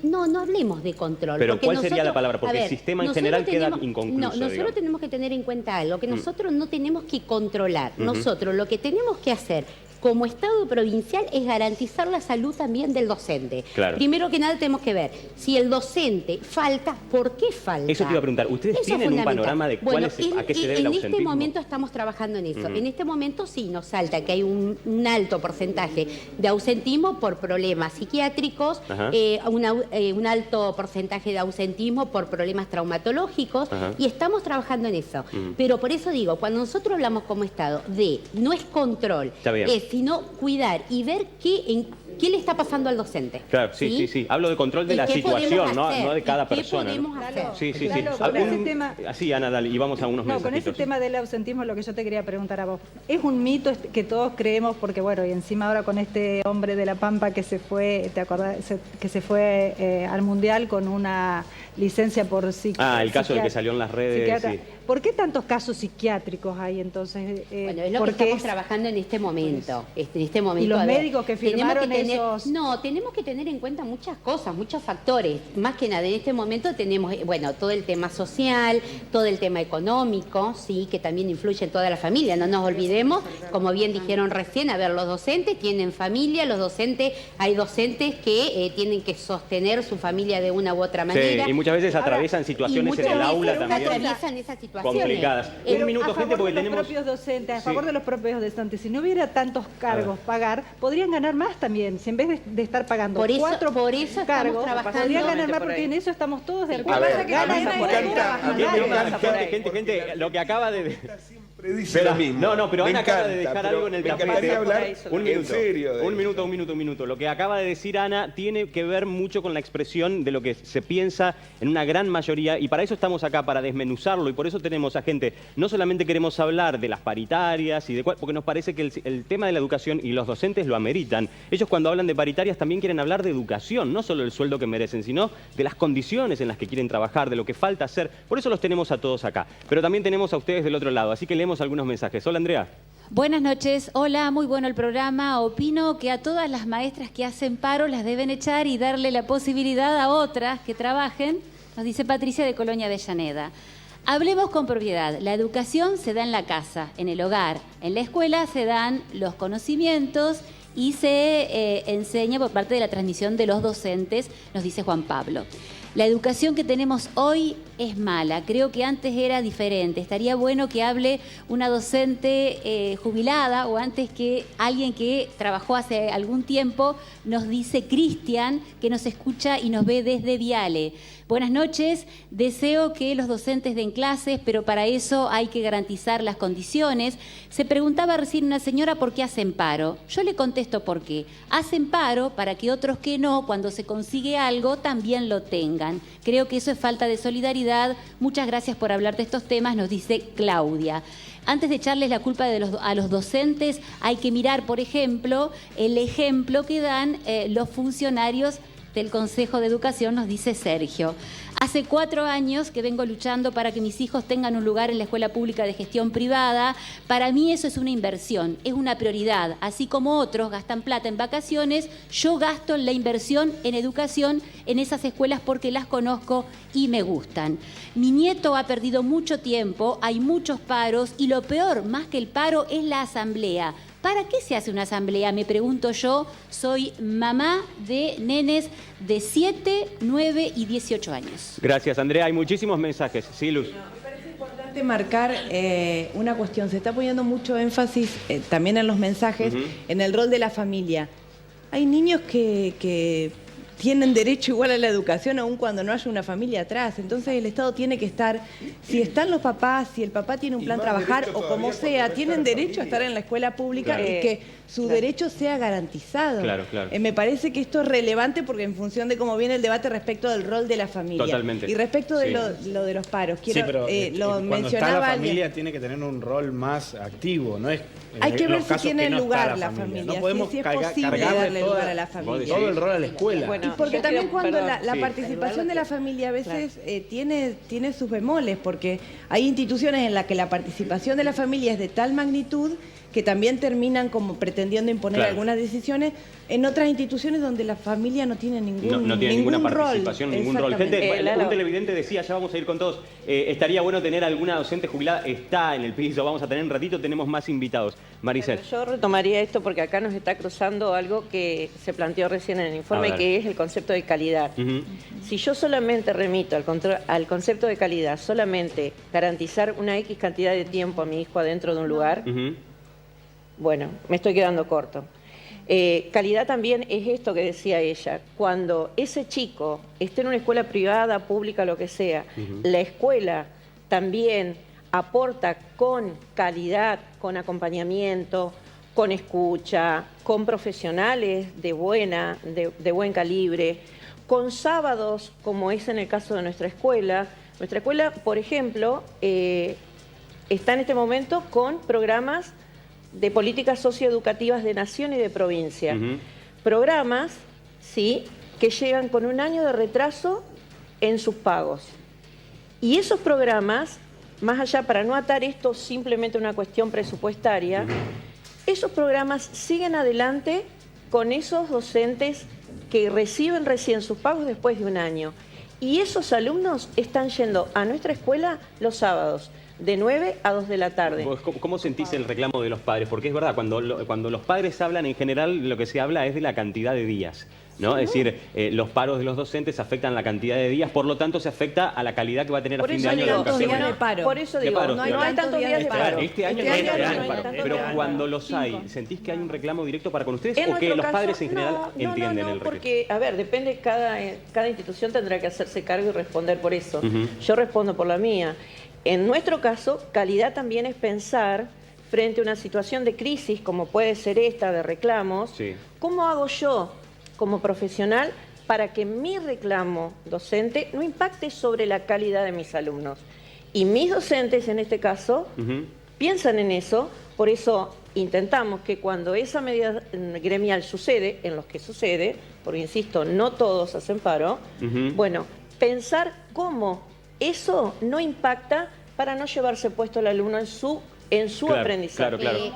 No hablemos de control. Pero ¿cuál sería la palabra? Porque el sistema en general queda inconcluso. No, nosotros tenemos que tener en cuenta algo, que nosotros no tenemos que controlar. Nosotros lo que tenemos que hacer como Estado provincial es garantizar la salud también del docente. Claro. Primero que nada tenemos que ver, si el docente falta, ¿por qué falta? Eso te iba a preguntar, ¿ustedes tienen un panorama de a qué se debe el ausentismo? En este momento estamos trabajando en eso. En este momento sí nos salta que hay un alto porcentaje de ausentismo por problemas psiquiátricos, un alto porcentaje de ausentismo por problemas traumatológicos, y estamos trabajando en eso. Pero por eso digo, cuando nosotros hablamos como Estado no es control, es sino cuidar y ver qué le está pasando al docente. Claro, sí. Hablo de control de la situación, no de cada persona. ¿Qué podemos hacer? Sí. Con ese tema... Así, Ana, dale, y vamos a unos mensajitos. Con ese tema del ausentismo, lo que yo te quería preguntar a vos. Es un mito que todos creemos, porque bueno, y encima ahora con este hombre de La Pampa que se fue, ¿te acordás? Que se fue al Mundial con una licencia por psiquiatra. El caso del que salió en las redes, sí. ¿Por qué tantos casos psiquiátricos hay entonces? Bueno, es lo que estamos trabajando en este momento. ¿Y los médicos que firmaron esos? No, tenemos que tener en cuenta muchas cosas, muchos factores. Más que nada, en este momento tenemos, todo el tema social, todo el tema económico, sí, que también influye en toda la familia. No nos olvidemos, como bien dijeron recién, los docentes tienen familia, hay docentes que tienen que sostener su familia de una u otra manera. Sí, y muchas veces atraviesan situaciones en el aula también. Atraviesan esas situaciones complicadas. Un minuto, gente, porque tenemos... A favor de los propios docentes, si no hubiera tantos cargos pagar, podrían ganar más también. Si en vez de estar pagando por eso cargos, podrían ganar más, porque en eso estamos todos de acuerdo. Gente, lo que acaba de... Predice lo mismo. No, pero Ana acaba de dejar algo en el tapete. Me encantaría hablar en serio. Un minuto. Lo que acaba de decir Ana tiene que ver mucho con la expresión de lo que se piensa en una gran mayoría, y para eso estamos acá, para desmenuzarlo, y por eso tenemos a gente. No solamente queremos hablar de las paritarias, porque nos parece que el tema de la educación y los docentes lo ameritan. Ellos cuando hablan de paritarias también quieren hablar de educación, no solo del sueldo que merecen, sino de las condiciones en las que quieren trabajar, de lo que falta hacer. Por eso los tenemos a todos acá. Pero también tenemos a ustedes del otro lado, así que leemos algunos mensajes. Hola, Andrea. Buenas noches. Hola, muy bueno el programa. Opino que a todas las maestras que hacen paro las deben echar y darle la posibilidad a otras que trabajen, nos dice Patricia de Colonia Avellaneda. Hablemos con propiedad. La educación se da en la casa, en el hogar. En la escuela se dan los conocimientos y se enseña por parte de la transmisión de los docentes, nos dice Juan Pablo. La educación que tenemos hoy es mala. Creo que antes era diferente. Estaría bueno que hable una docente jubilada o antes que alguien que trabajó hace algún tiempo, nos dice Cristian, que nos escucha y nos ve desde Viale. Buenas noches. Deseo que los docentes den clases, pero para eso hay que garantizar las condiciones. Se preguntaba recién una señora por qué hacen paro. Yo le contesto por qué. Hacen paro para que otros que no, cuando se consigue algo, también lo tengan. Creo que eso es falta de solidaridad. Muchas gracias por hablar de estos temas, nos dice Claudia. Antes de echarles la culpa a los docentes, hay que mirar, por ejemplo, el ejemplo que dan los funcionarios del Consejo de Educación, nos dice Sergio. Hace 4 años que vengo luchando para que mis hijos tengan un lugar en la escuela pública de gestión privada. Para mí eso es una inversión, es una prioridad. Así como otros gastan plata en vacaciones, yo gasto la inversión en educación en esas escuelas porque las conozco y me gustan. Mi nieto ha perdido mucho tiempo, hay muchos paros y lo peor, más que el paro, es la asamblea. ¿Para qué se hace una asamblea? Me pregunto yo. Soy mamá de nenes de 7, 9 y 18 años. Gracias, Andrea. Hay muchísimos mensajes. Sí, Luz. Me parece importante marcar una cuestión. Se está poniendo mucho énfasis también en los mensajes, en el rol de la familia. Hay niños que tienen derecho igual a la educación aun cuando no haya una familia atrás. Entonces el Estado tiene que estar, si están los papás, si el papá tiene un plan trabajar o como sea, tienen derecho a estar en la escuela pública y que su derecho sea garantizado. Claro. Me parece que esto es relevante porque en función de cómo viene el debate respecto del rol de la familia. Totalmente. Y respecto de lo de los paros, quiero, pero lo cuando mencionaba está la familia alguien. tiene que tener un rol más activo, no es Hay que ver si tiene no lugar la familia, No podemos si es posible darle lugar a la familia. Todo el rol a la escuela. Y porque también cuando la participación de la familia a veces tiene sus bemoles, porque hay instituciones en las que la participación de la familia es de tal magnitud que también terminan como pretendiendo imponer algunas decisiones en otras instituciones donde la familia no tiene ninguna participación, ningún rol. Gente, un televidente decía, ya vamos a ir con todos, estaría bueno tener alguna docente jubilada, está en el piso, vamos a tener un ratito, tenemos más invitados. Maricel. Yo retomaría esto porque acá nos está cruzando algo que se planteó recién en el informe, que es el concepto de calidad. Si yo solamente remito al concepto de calidad, solamente garantizar una X cantidad de tiempo a mi hijo adentro de un lugar, bueno, me estoy quedando corto. Calidad también es esto que decía ella. Cuando ese chico esté en una escuela privada, pública, lo que sea, la escuela también aporta con calidad, con acompañamiento, con escucha, con profesionales de buen calibre, con sábados, como es en el caso de nuestra escuela. Nuestra escuela, por ejemplo, está en este momento con programas de políticas socioeducativas de nación y de provincia. Programas, sí, que llegan con 1 año de retraso en sus pagos. Y esos programas, más allá, para no atar esto simplemente a una cuestión presupuestaria, esos programas siguen adelante con esos docentes que reciben recién sus pagos después de 1 año. Y esos alumnos están yendo a nuestra escuela los sábados, de 9 a 2 de la tarde. ¿Cómo sentís el reclamo de los padres? Porque es verdad, cuando los padres hablan, en general lo que se habla es de la cantidad de días, ¿no? Es decir, los paros de los docentes afectan la cantidad de días, por lo tanto se afecta a la calidad que va a tener a fin de año la educación. Por eso digo, no hay tantos días de paro. Este año no hay paro. Pero cuando los hay, ¿sentís que hay un reclamo directo para con ustedes o que los padres en general entienden el reclamo? Porque, a ver, depende, cada institución tendrá que hacerse cargo y responder por eso. Yo respondo por la mía. En nuestro caso, calidad también es pensar frente a una situación de crisis, como puede ser esta de reclamos, ¿cómo hago yo como profesional para que mi reclamo docente no impacte sobre la calidad de mis alumnos? Y mis docentes, en este caso, piensan en eso, por eso intentamos que cuando esa medida gremial sucede, en los que sucede, porque insisto, no todos hacen paro, bueno, pensar cómo eso no impacta para no llevarse puesto el alumno en su aprendizaje.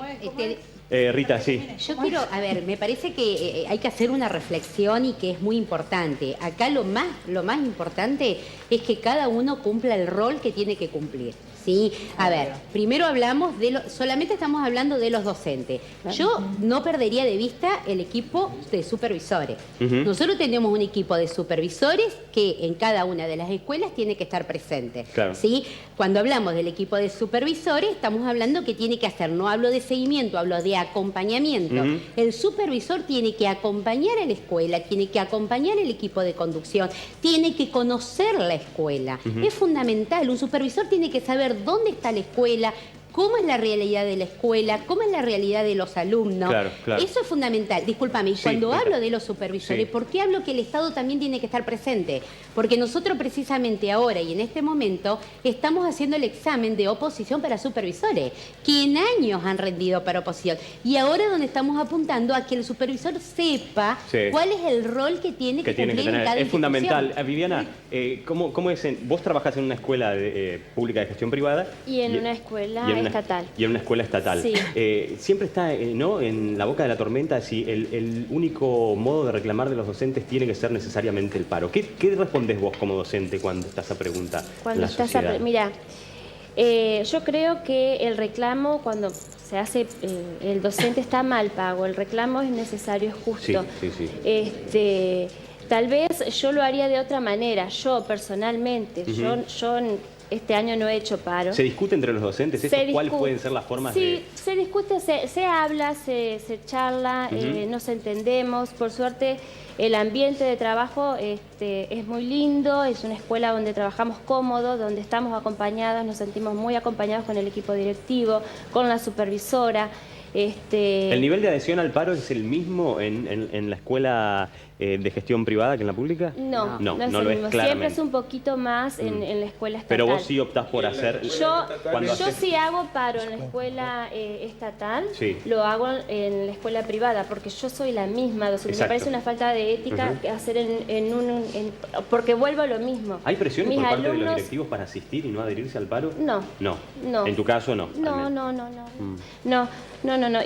Rita, sí. Yo quiero, a ver, me parece que hay que hacer una reflexión y que es muy importante. Acá lo más importante es que cada uno cumpla el rol que tiene que cumplir. ¿Sí? A ver, primero hablamos solamente estamos hablando de los docentes. Yo no perdería de vista el equipo de supervisores. Nosotros tenemos un equipo de supervisores que en cada una de las escuelas tiene que estar presente. ¿Sí? Cuando hablamos del equipo de supervisores, estamos hablando que tiene que hacer, no hablo de seguimiento, hablo de acompañamiento. El supervisor tiene que acompañar a la escuela, tiene que acompañar el equipo de conducción, tiene que conocer la escuela. Es fundamental, un supervisor tiene que saber dónde está la escuela, cómo es la realidad de la escuela, cómo es la realidad de los alumnos. Eso es fundamental. Discúlpame, y cuando hablo de los supervisores, ¿por qué hablo que el Estado también tiene que estar presente? Porque nosotros precisamente ahora y en este momento estamos haciendo el examen de oposición para supervisores, que en años han rendido para oposición. Y ahora donde estamos apuntando a que el supervisor sepa cuál es el rol que tiene que cumplir en cada institución. Es fundamental. Viviana, ¿cómo es? Vos trabajás en una escuela pública de gestión privada. Y en una escuela estatal. Y en una escuela estatal. Sí. Siempre está ¿no? en la boca de la tormenta si el único modo de reclamar de los docentes tiene que ser necesariamente el paro. ¿Qué respondés vos como docente cuando está esa pregunta en la sociedad? Mira, yo creo que el reclamo cuando se hace, el docente está mal pago, el reclamo es necesario, es justo. Tal vez yo lo haría de otra manera, yo personalmente, yo este año no he hecho paro. ¿Se discute entre los docentes cuáles pueden ser las formas de...? Sí, se discute, se habla, se charla, nos entendemos. Por suerte, el ambiente de trabajo es muy lindo, es una escuela donde trabajamos cómodos, donde estamos acompañados, nos sentimos muy acompañados con el equipo directivo, con la supervisora. ¿El nivel de adhesión al paro es el mismo en la escuela de gestión privada que en la pública? No, no es el mismo. Siempre es un poquito más en la escuela estatal. Pero vos sí optás por hacer... Yo sí hago paro en la escuela estatal, lo hago en la escuela privada, porque yo soy la misma docente. Me parece una falta de ética hacer porque vuelvo a lo mismo. ¿Hay presiones por parte de los directivos para asistir y no adherirse al paro? No. ¿En tu caso no? No.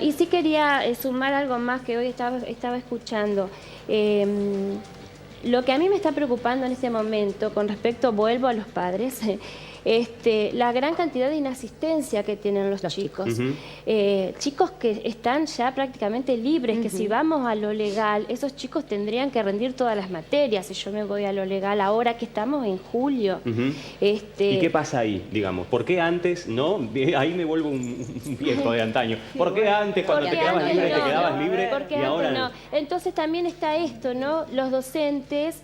Y sí quería sumar algo más que hoy estaba escuchando. Lo que a mí me está preocupando en este momento, con respecto, vuelvo a los padres, la gran cantidad de inasistencia que tienen los chicos. Chicos que están ya prácticamente libres, que si vamos a lo legal, esos chicos tendrían que rendir todas las materias. Si yo me voy a lo legal ahora que estamos en julio. ¿Y qué pasa ahí, digamos? ¿Por qué antes no? Ahí me vuelvo un viejo de antaño. ¿Por qué antes cuando te quedabas libre te quedabas libre y ahora no? Entonces también está esto, ¿no? Los docentes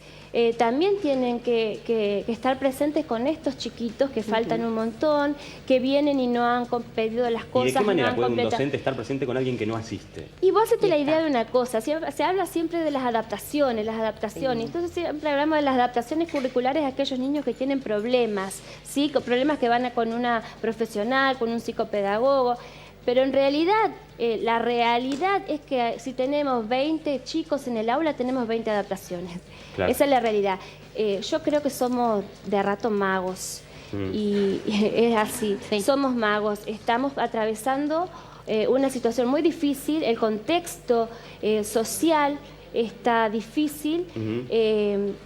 también tienen que estar presentes con estos chiquitos que faltan un montón, que vienen y no han pedido las cosas. ¿Y de qué manera puede un docente estar presente con alguien que no asiste? Y vos hacete la idea de una cosa, se habla siempre de las adaptaciones. Entonces siempre hablamos de las adaptaciones curriculares a aquellos niños que tienen problemas, ¿sí? Problemas que van con una profesional, con un psicopedagogo. Pero en realidad, la realidad es que si tenemos 20 chicos en el aula, tenemos 20 adaptaciones. Esa es la realidad. Yo creo que somos de rato magos. Y es así. Somos magos. Estamos atravesando una situación muy difícil. El contexto social está difícil.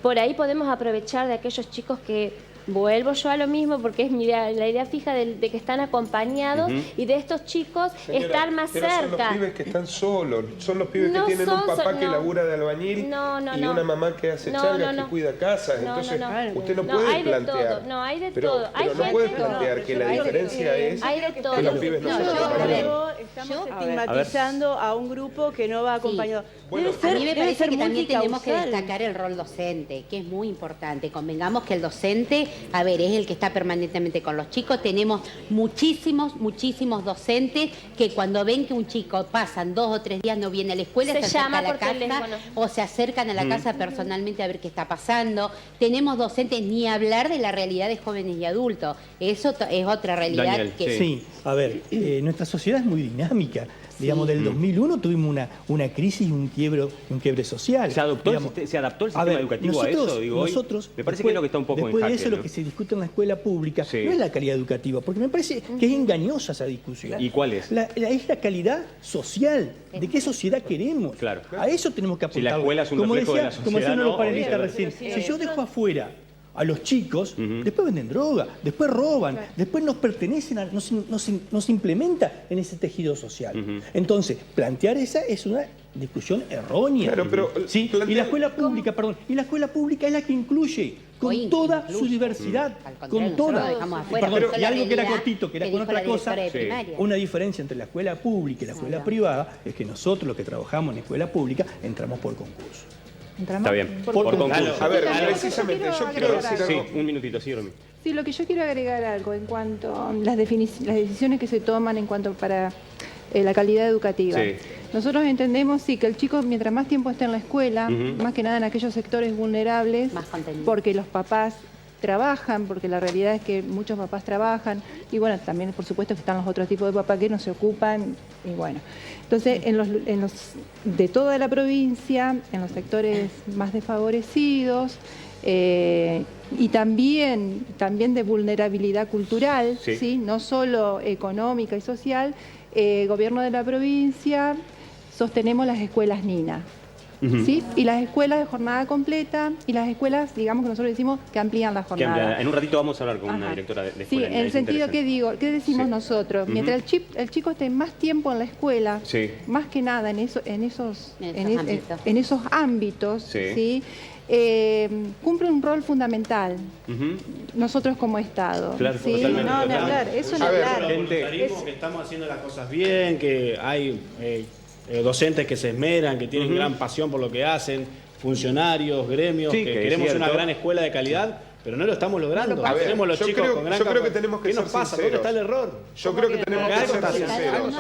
Por ahí podemos aprovechar de aquellos chicos que... Vuelvo yo a lo mismo porque es la idea fija de que están acompañados y de estos chicos estar más cerca. Son los pibes que están solos, son los pibes que tienen un papá que labura de albañil y una mamá que hace changas, que cuida casas. Entonces usted no puede plantear. Hay de todo. Pero no puede plantear que la diferencia es que los pibes no se acompañan. Estamos estigmatizando a un grupo que no va acompañado. Bueno, a mí me parece que también tenemos que destacar el rol docente, que es muy importante. Convengamos que el docente, a ver, es el que está permanentemente con los chicos. Tenemos muchísimos docentes que cuando ven que un chico pasan 2 o 3 días no viene a la escuela, se acerca a la casa o se acercan a la casa personalmente a ver qué está pasando. Tenemos docentes, ni hablar de la realidad de jóvenes y adultos. Eso es otra realidad. Daniel, que... Sí, a ver, nuestra sociedad es muy dinámica. Digamos, del 2001 tuvimos una crisis y un quiebre social. ¿Se adaptó el sistema educativo a eso? Digo, nosotros, me parece que es lo que está un poco en jaque. Después de eso, lo que se discute en la escuela pública no es la calidad educativa, porque me parece que es engañosa esa discusión. ¿Y cuál es? Es la calidad social. ¿De qué sociedad queremos? Claro. A eso tenemos que apuntar. Si la escuela es un reflejo de la sociedad, como decían los panelistas recién, si yo dejo afuera a los chicos, después venden droga, después roban, después nos pertenecen, nos implementa en ese tejido social. Entonces, plantear esa es una discusión errónea. Claro, pero ¿sí? Y la escuela pública, es la que incluye con toda su diversidad, con toda. Y algo que era cortito, que era con otra cosa, una diferencia entre la escuela pública y la escuela privada es que nosotros, los que trabajamos en escuela pública, entramos por concurso. Está bien, por concurso. A ver, precisamente, yo quiero decir algo. Sí, un minutito, sí, Romy. Sí, lo que yo quiero agregar algo en cuanto a las decisiones que se toman en cuanto para la calidad educativa. Sí. Nosotros entendemos, sí, que el chico, mientras más tiempo esté en la escuela, más que nada en aquellos sectores vulnerables, porque los papás trabajan, porque la realidad es que muchos papás trabajan, y bueno, también por supuesto que están los otros tipos de papás que no se ocupan, y bueno. Entonces, en los de toda la provincia, en los sectores más desfavorecidos, y también de vulnerabilidad cultural, ¿sí? No solo económica y social, gobierno de la provincia, sostenemos las escuelas NINA. ¿Sí? Y las escuelas de jornada completa y las escuelas, digamos que nosotros decimos que amplían la jornada. En un ratito vamos a hablar con una directora de escuela. Sí, en el sentido que digo, ¿qué decimos nosotros? Mientras el chico esté más tiempo en la escuela, más que nada en esos ámbitos, ¿sí? Cumple un rol fundamental nosotros como Estado. Claro, ¿sí? Totalmente. No, ni hablar, eso no hablar. Que estamos haciendo las cosas bien, que hay docentes que se esmeran, que tienen gran pasión por lo que hacen, funcionarios, gremios, que queremos una gran escuela de calidad, pero no lo estamos logrando. Tenemos los chicos con gran creo que tenemos que ¿Qué nos pasa? ¿Dónde está el error? Yo creo que tenemos que ser sinceros.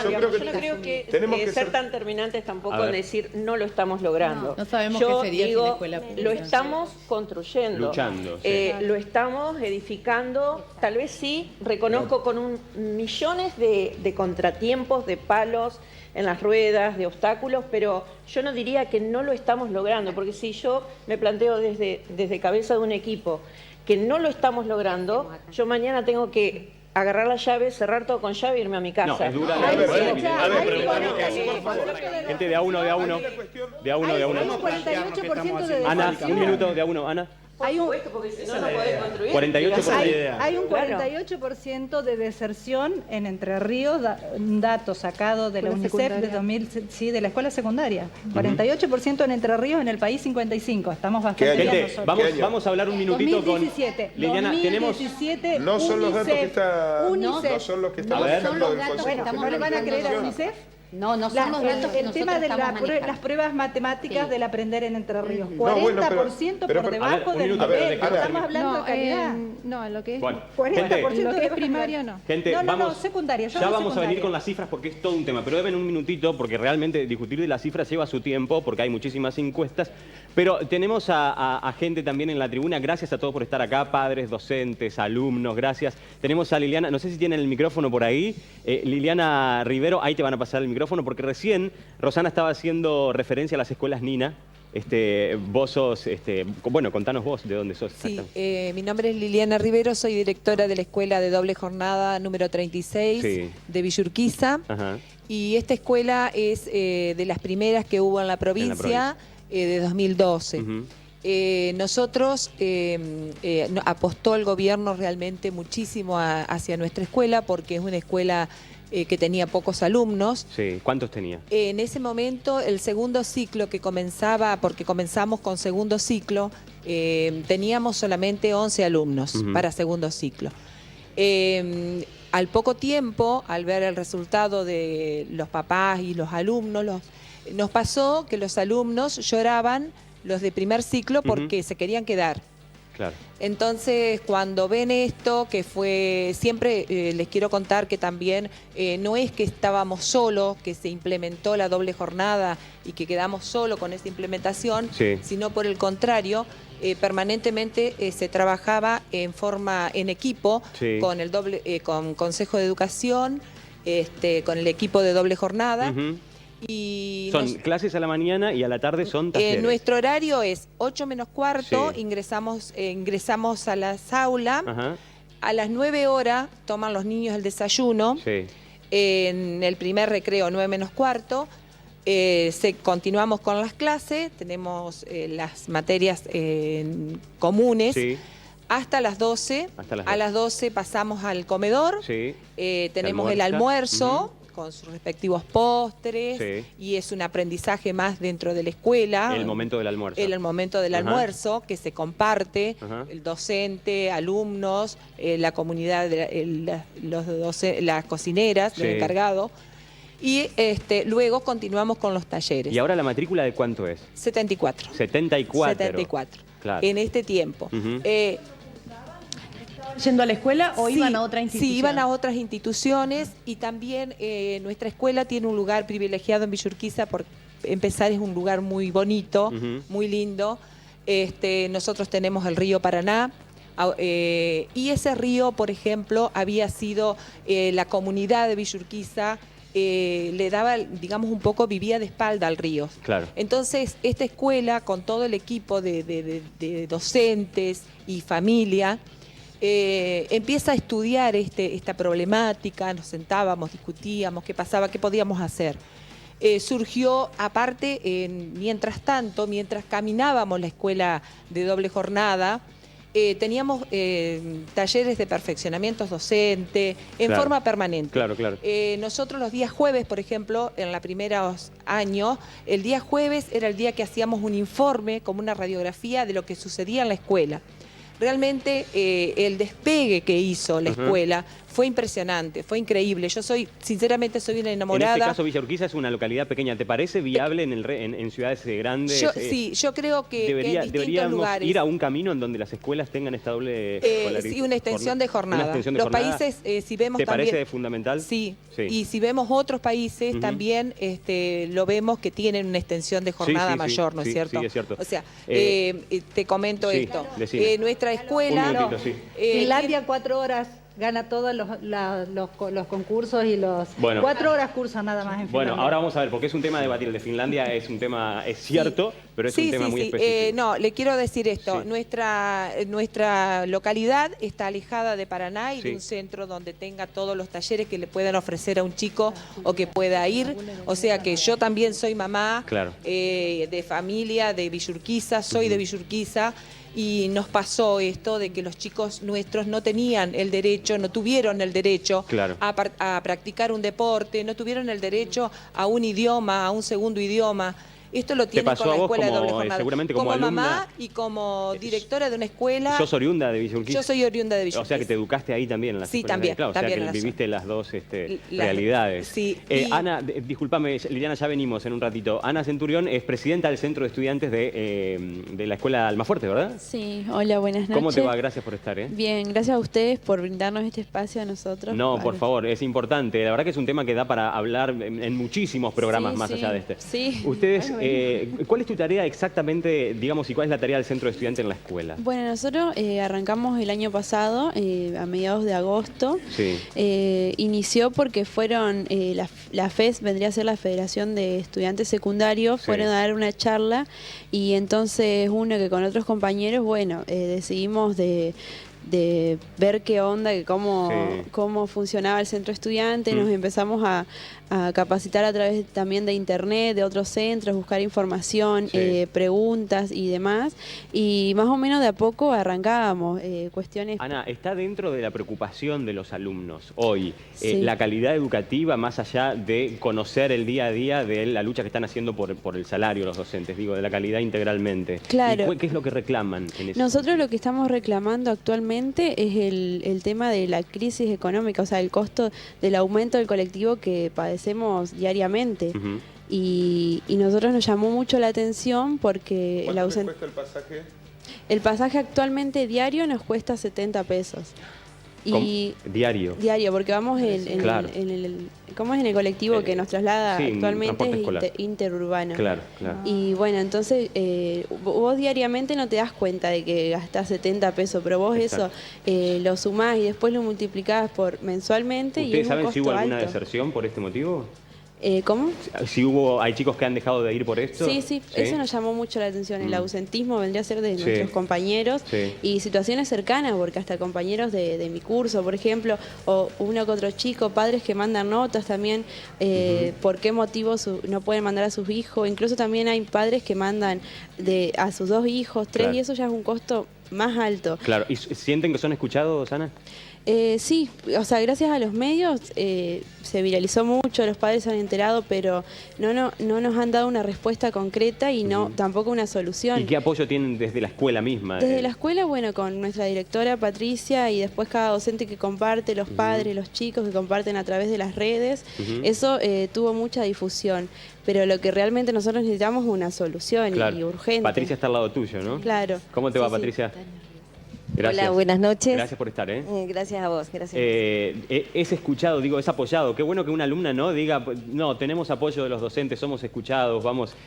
Yo no creo que ser tan terminantes tampoco en decir no lo estamos logrando. No sabemos qué sería sin la escuela pública. Lo estamos construyendo. Luchando. Lo estamos edificando. Tal vez sí, reconozco con millones de contratiempos, de palos en las ruedas, de obstáculos, pero yo no diría que no lo estamos logrando, porque si yo me planteo desde cabeza de un equipo que no lo estamos logrando, yo mañana tengo que agarrar la llave, cerrar todo con llave e irme a mi casa. No, es dura. Gente, de a uno. Ana, un minuto, de a uno, Ana. Hay un 48% de deserción en Entre Ríos, un dato sacado de la UNICEF de 2000, sí, de la escuela secundaria. 48% en Entre Ríos, en el país 55%. Estamos bastante bien nosotros. Vamos a hablar un minutito 2017, con Liliana. 2017, no son los datos que está UNICEF. No son los que están manejando del Consejo. Bueno, ¿no le van a creer a UNICEF? No son los datos que el tema de las pruebas matemáticas del aprender en Entre Ríos. 40% por debajo del nivel. Estamos hablando de calidad. No, lo que es 40% de primario no. Gente, secundaria. Ya vamos a venir con las cifras porque es todo un tema. Pero deben un minutito porque realmente discutir de las cifras lleva su tiempo porque hay muchísimas encuestas. Pero tenemos a gente también en la tribuna. Gracias a todos por estar acá, padres, docentes, alumnos, gracias. Tenemos a Liliana, no sé si tienen el micrófono por ahí. Liliana Rivero, ahí te van a pasar el micrófono porque recién Rosana estaba haciendo referencia a las escuelas NINA. Vos sos, bueno, contanos vos de dónde sos. Sí, mi nombre es Liliana Rivero, soy directora de la escuela de doble jornada número 36 de Villurquiza. Y esta escuela es de las primeras que hubo en la provincia, de 2012. Nosotros apostó el gobierno realmente muchísimo hacia nuestra escuela porque es una escuela que tenía pocos alumnos. Sí, ¿cuántos tenía? En ese momento, el segundo ciclo que comenzaba, porque comenzamos con segundo ciclo, teníamos solamente 11 alumnos para segundo ciclo. Al poco tiempo, al ver el resultado de los papás y los alumnos, nos pasó que los alumnos lloraban, los de primer ciclo, porque se querían quedar. Claro. Entonces, cuando ven esto, que fue, siempre les quiero contar que también no es que estábamos solos, que se implementó la doble jornada y que quedamos solo con esa implementación, sino por el contrario, permanentemente se trabajaba en equipo con el con Consejo de Educación, con el equipo de doble jornada. Y son clases a la mañana y a la tarde son talleres. Nuestro horario es 8 menos cuarto, ingresamos a las aulas, a las 9 horas toman los niños el desayuno, en el primer recreo 9 menos cuarto, continuamos con las clases, tenemos las materias comunes, hasta las 12, a las 12 pasamos al comedor, tenemos el almuerzo, con sus respectivos postres, y es un aprendizaje más dentro de la escuela. El momento del almuerzo. El momento del almuerzo, que se comparte, el docente, alumnos, la comunidad, las cocineras, el encargado. Y luego continuamos con los talleres. ¿Y ahora la matrícula de cuánto es? 74. 74. 74. Claro. En este tiempo. ¿Yendo a la escuela o iban a otra institución? Sí, iban a otras instituciones, y también nuestra escuela tiene un lugar privilegiado en Villa Urquiza. Por empezar, es un lugar muy bonito, muy lindo. Nosotros tenemos el río Paraná, y ese río, por ejemplo, había sido la comunidad de Villa Urquiza, le daba, digamos, un poco, vivía de espalda al río. Claro. Entonces, esta escuela, con todo el equipo de docentes y familia, empieza a estudiar esta problemática, nos sentábamos, discutíamos qué pasaba, qué podíamos hacer. Surgió, aparte, mientras tanto, mientras caminábamos la escuela de doble jornada, teníamos talleres de perfeccionamiento docente en forma permanente. Claro, claro. Nosotros los días jueves, por ejemplo, en los primeros años, el día jueves era el día que hacíamos un informe, como una radiografía de lo que sucedía en la escuela. Realmente el despegue que hizo la escuela fue impresionante, fue increíble. Yo sinceramente soy una enamorada. En este caso, Villa Urquiza es una localidad pequeña. ¿Te parece viable en ciudades grandes? Sí, yo creo que en distintos lugares. Ir a un camino en donde las escuelas tengan esta doble escolaridad. Sí, una extensión de jornada. Los países, si vemos ¿Te también, parece fundamental? Sí. Y si vemos otros países, también lo vemos que tienen una extensión de jornada mayor, ¿no es cierto? Sí, es cierto. O sea, te comento esto. Nuestra escuela... Finlandia, 4 horas. Gana todos los concursos y los... 4 horas cursan nada más en Finlandia. Bueno, ahora vamos a ver, porque es un tema a debatir. El de Finlandia es un tema, es cierto, pero es un tema muy específico. No, le quiero decir esto. Nuestra localidad está alejada de Paraná y de un centro donde tenga todos los talleres que le puedan ofrecer a un chico o que pueda ir. O sea que yo también soy mamá de familia de Villa Urquiza, soy de Villa Urquiza. Y nos pasó esto de que los chicos nuestros no tenían el derecho, no tuvieron el derecho a practicar un deporte, no tuvieron el derecho a un idioma, a un segundo idioma. Esto lo tiene con la escuela de doble jornada. Seguramente como mamá y como directora de una escuela. ¿Sos oriunda de Villa Urquiza? Yo soy oriunda de Villa Urquiza. O sea que te educaste ahí también en las escuelas. También. Claro, también o sea que viviste las dos realidades. Sí. Ana, discúlpame, Liliana, ya venimos en un ratito. Ana Centurión es presidenta del Centro de Estudiantes de la Escuela Almafuerte, ¿verdad? Sí, hola, buenas noches. ¿Cómo te va? Gracias por estar. Bien, gracias a ustedes por brindarnos este espacio a nosotros. No, por favor, es importante. La verdad que es un tema que da para hablar en muchísimos programas más allá de este. Sí. Ustedes, ¿cuál es tu tarea exactamente, digamos, y cuál es la tarea del Centro de Estudiantes en la escuela? Bueno, nosotros arrancamos el año pasado, a mediados de agosto. Sí. Inició porque fueron, la FES, vendría a ser la Federación de Estudiantes Secundarios, fueron a dar una charla y entonces uno que con otros compañeros, bueno, decidimos de ver qué onda, cómo funcionaba el centro estudiante, nos empezamos a capacitar a través también de internet, de otros centros, buscar información, preguntas y demás, y más o menos de a poco arrancábamos cuestiones. Ana, ¿está dentro de la preocupación de los alumnos hoy la calidad educativa, más allá de conocer el día a día de la lucha que están haciendo por el salario los docentes, digo, de la calidad integralmente? Claro. ¿Y qué es lo que reclaman en eso? Nosotros lo que estamos reclamando actualmente es el tema de la crisis económica, o sea, el costo del aumento del colectivo que padecemos diariamente. y nosotros nos llamó mucho la atención porque... ¿Cuánto les cuesta el pasaje? El pasaje actualmente diario nos cuesta 70 pesos. Y diario, porque vamos claro. ¿cómo es en el colectivo que nos traslada sí, actualmente? Es interurbano. Claro. Y bueno, entonces vos diariamente no te das cuenta de que gastás 70 pesos, pero vos Exacto. eso lo sumás y después lo multiplicás por mensualmente. ¿Ustedes saben si hubo alguna alto. deserción por este motivo? ¿Cómo? Si hay chicos que han dejado de ir por esto. Sí, eso nos llamó mucho la atención. El ausentismo vendría a ser de nuestros compañeros y situaciones cercanas, porque hasta compañeros de mi curso, por ejemplo, o uno que otro chico, padres que mandan notas también, por qué motivo no pueden mandar a sus hijos. Incluso también hay padres que mandan a sus 2 hijos, 3, y eso ya es un costo más alto. Claro, ¿y sienten que son escuchados, Ana? Sí, o sea, gracias a los medios se viralizó mucho, los padres se han enterado, pero no nos han dado una respuesta concreta y tampoco una solución. ¿Y qué apoyo tienen desde la escuela misma? Desde la escuela, bueno, con nuestra directora Patricia y después cada docente que comparte, los padres, los chicos que comparten a través de las redes, eso tuvo mucha difusión. Pero lo que realmente nosotros necesitamos es una solución y urgente. Patricia está al lado tuyo, ¿no? Claro. ¿Cómo te va, Patricia? Gracias. Hola, buenas noches. Gracias por estar, ¿eh? Gracias a vos, gracias. Es escuchado, es apoyado. Qué bueno que una alumna no diga, no, tenemos apoyo de los docentes, somos escuchados,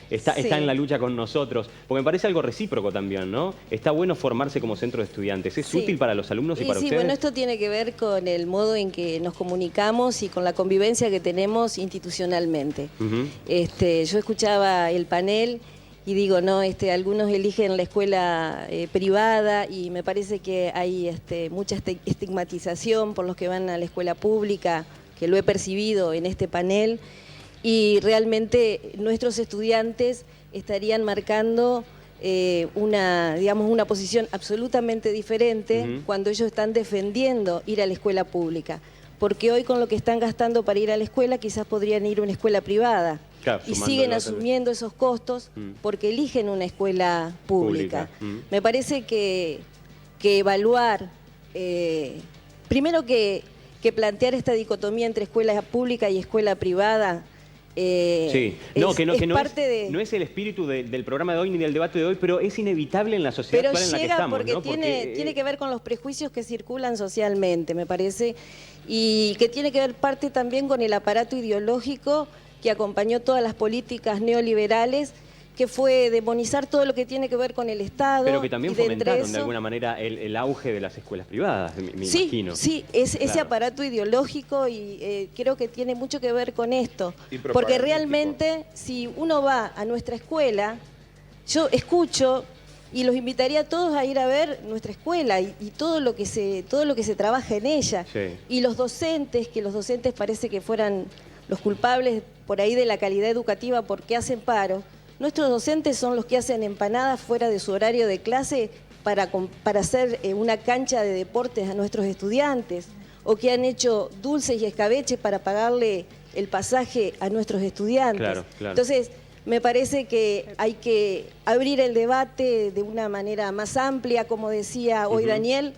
está en la lucha con nosotros. Porque me parece algo recíproco también, ¿no? Está bueno formarse como centro de estudiantes. ¿Es útil para los alumnos y para ustedes? Sí, bueno, esto tiene que ver con el modo en que nos comunicamos y con la convivencia que tenemos institucionalmente. Yo escuchaba el panel y digo, no, algunos eligen la escuela privada y me parece que hay mucha estigmatización por los que van a la escuela pública, que lo he percibido en este panel, y realmente nuestros estudiantes estarían marcando una posición absolutamente diferente cuando ellos están defendiendo ir a la escuela pública. Porque hoy con lo que están gastando para ir a la escuela quizás podrían ir a una escuela privada. Claro, y siguen asumiendo esos costos porque eligen una escuela pública. Me parece que evaluar, primero que plantear esta dicotomía entre escuela pública y escuela privada, no es el espíritu del programa de hoy ni del debate de hoy, pero es inevitable en la sociedad actual en la que estamos. Porque tiene que ver con los prejuicios que circulan socialmente, me parece, y que tiene que ver parte también con el aparato ideológico que acompañó todas las políticas neoliberales, que fue demonizar todo lo que tiene que ver con el Estado. Pero que también fomentaron de alguna manera el auge de las escuelas privadas, me imagino. Sí, ese aparato ideológico y creo que tiene mucho que ver con esto. Porque realmente si uno va a nuestra escuela, yo escucho y los invitaría a todos a ir a ver nuestra escuela y todo lo que se trabaja en ella. Y los docentes, que los docentes parece que fueran los culpables por ahí de la calidad educativa porque hacen paro. Nuestros docentes son los que hacen empanadas fuera de su horario de clase para hacer una cancha de deportes a nuestros estudiantes, o que han hecho dulces y escabeches para pagarle el pasaje a nuestros estudiantes. Claro. Entonces, me parece que hay que abrir el debate de una manera más amplia, como decía hoy Daniel.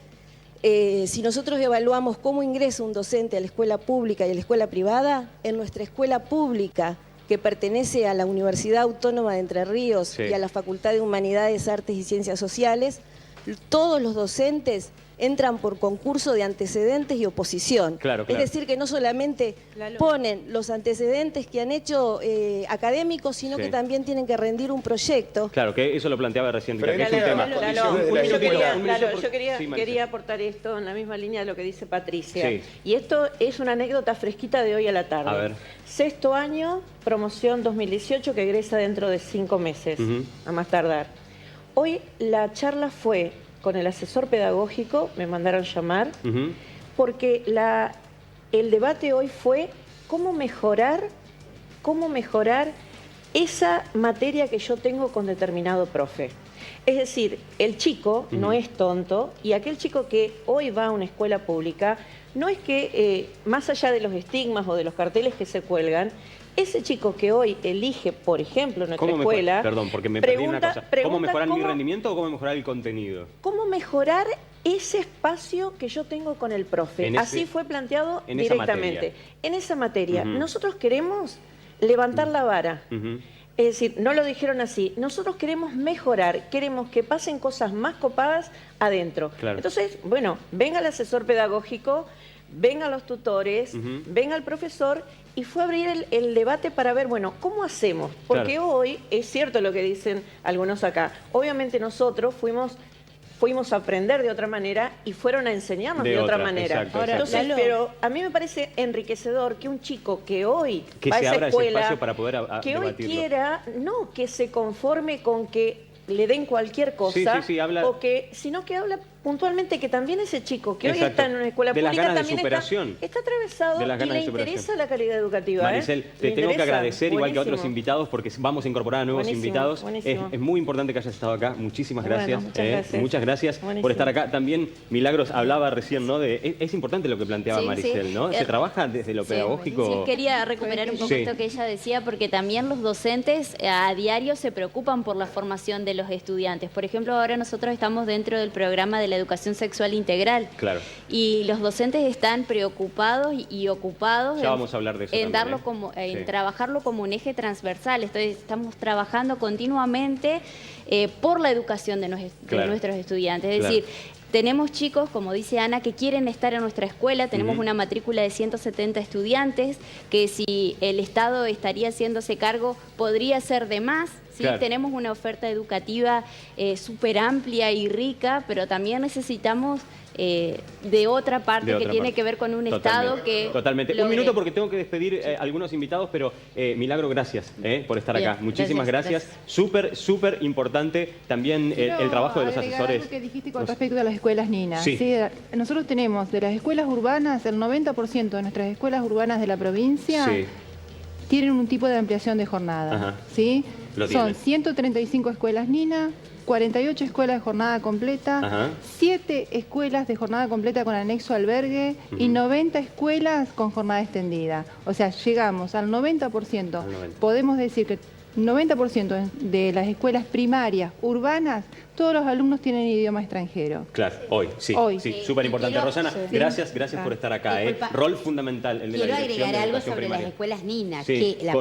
Si nosotros evaluamos cómo ingresa un docente a la escuela pública y a la escuela privada, en nuestra escuela pública, que pertenece a la Universidad Autónoma de Entre Ríos y a la Facultad de Humanidades, Artes y Ciencias Sociales, todos los docentes entran por concurso de antecedentes y oposición. Es decir, que no solamente ponen los antecedentes que han hecho académicos, sino que también tienen que rendir un proyecto. Claro, que eso lo planteaba recién. Yo quería aportar esto en la misma línea de lo que dice Patricia. Y esto es una anécdota fresquita de hoy a la tarde. A ver. 6º año, promoción 2018, que egresa dentro de 5 meses, a más tardar. Hoy la charla fue con el asesor pedagógico, me mandaron llamar, porque el debate hoy fue cómo mejorar esa materia que yo tengo con determinado profe. Es decir, el chico no es tonto, y aquel chico que hoy va a una escuela pública, no es que, más allá de los estigmas o de los carteles que se cuelgan, ese chico que hoy elige, por ejemplo, nuestra escuela... Perdón, porque me perdí una cosa. ¿Cómo mejorar mi rendimiento o cómo mejorar el contenido? ¿Cómo mejorar ese espacio que yo tengo con el profe? Así fue planteado directamente. En esa materia. Nosotros queremos levantar la vara. Es decir, no lo dijeron así. Nosotros queremos mejorar, queremos que pasen cosas más copadas adentro. Claro. Entonces, bueno, venga el asesor pedagógico, vengan los tutores, venga el profesor, y fue a abrir el debate para ver, bueno, ¿cómo hacemos? Porque hoy, es cierto lo que dicen algunos acá, obviamente nosotros fuimos a aprender de otra manera y fueron a enseñarnos de otra manera. Exacto. Entonces, pero a mí me parece enriquecedor que un chico que hoy va a esa escuela, para poder que hoy quiera, no que se conforme con que le den cualquier cosa, habla, sino que habla puntualmente que también ese chico que hoy está en una escuela pública también está atravesado y le interesa la calidad educativa. Maricel, te tengo que agradecer, igual que a otros invitados, porque vamos a incorporar a nuevos invitados. Es muy importante que hayas estado acá. Muchísimas gracias. Muchas gracias por estar acá. También Milagros hablaba recién, ¿no? Es importante lo que planteaba Maricel, ¿no? Se trabaja desde lo pedagógico. Sí, quería recuperar un poco esto que ella decía, porque también los docentes a diario se preocupan por la formación de los estudiantes. Por ejemplo, ahora nosotros estamos dentro del programa de la educación sexual integral. Claro. Y los docentes están preocupados y ocupados vamos a hablar de eso en trabajarlo como un eje transversal. Entonces, estamos trabajando continuamente por la educación de nuestros estudiantes. Es decir, tenemos chicos, como dice Ana, que quieren estar en nuestra escuela. Tenemos una matrícula de 170 estudiantes, que si el Estado estaría haciéndose cargo, podría ser de más. ¿Sí? Tenemos una oferta educativa súper amplia y rica, pero también necesitamos de otra parte que tiene que ver con un Estado que... Totalmente. Un minuto porque tengo que despedir algunos invitados, pero Milagro, gracias por estar acá. Muchísimas gracias. Súper importante también el trabajo de los asesores. Algo que dijiste con respecto a las escuelas Nina. ¿Sí? Nosotros tenemos de las escuelas urbanas, el 90% de nuestras escuelas urbanas de la provincia tienen un tipo de ampliación de jornada. ¿Sí? Son 135 escuelas Nina, 48 escuelas de jornada completa, 7 escuelas de jornada completa con anexo albergue y 90 escuelas con jornada extendida. O sea, llegamos al 90%. Podemos decir que 90% de las escuelas primarias urbanas, todos los alumnos tienen idioma extranjero. Claro, hoy, súper importante. Rosana, gracias por estar acá. Rol fundamental el de la dirección de Quiero agregar algo sobre primaria. las escuelas Nina, que la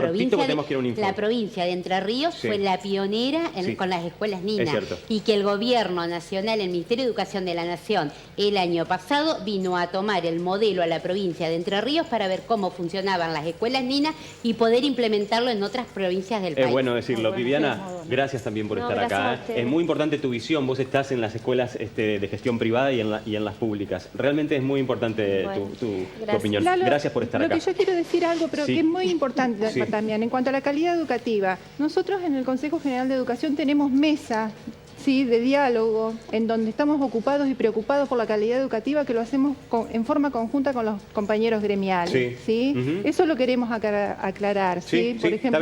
provincia de Entre Ríos fue la pionera con las escuelas Nina. Y que el Gobierno Nacional, el Ministerio de Educación de la Nación, el año pasado vino a tomar el modelo a la provincia de Entre Ríos para ver cómo funcionaban las escuelas Nina y poder implementarlo en otras provincias del país. Es bueno decirlo. Viviana, gracias también por estar acá. Es muy importante tu visión. Vos estás en las escuelas de gestión privada y en las públicas. Realmente es muy importante tu opinión. Lalo, gracias por estar acá. Lo que yo quiero decir algo, pero que es muy importante también, en cuanto a la calidad educativa. Nosotros en el Consejo General de Educación tenemos mesas de diálogo, en donde estamos ocupados y preocupados por la calidad educativa, que lo hacemos en forma conjunta con los compañeros gremiales. Eso lo queremos aclarar. Por ejemplo,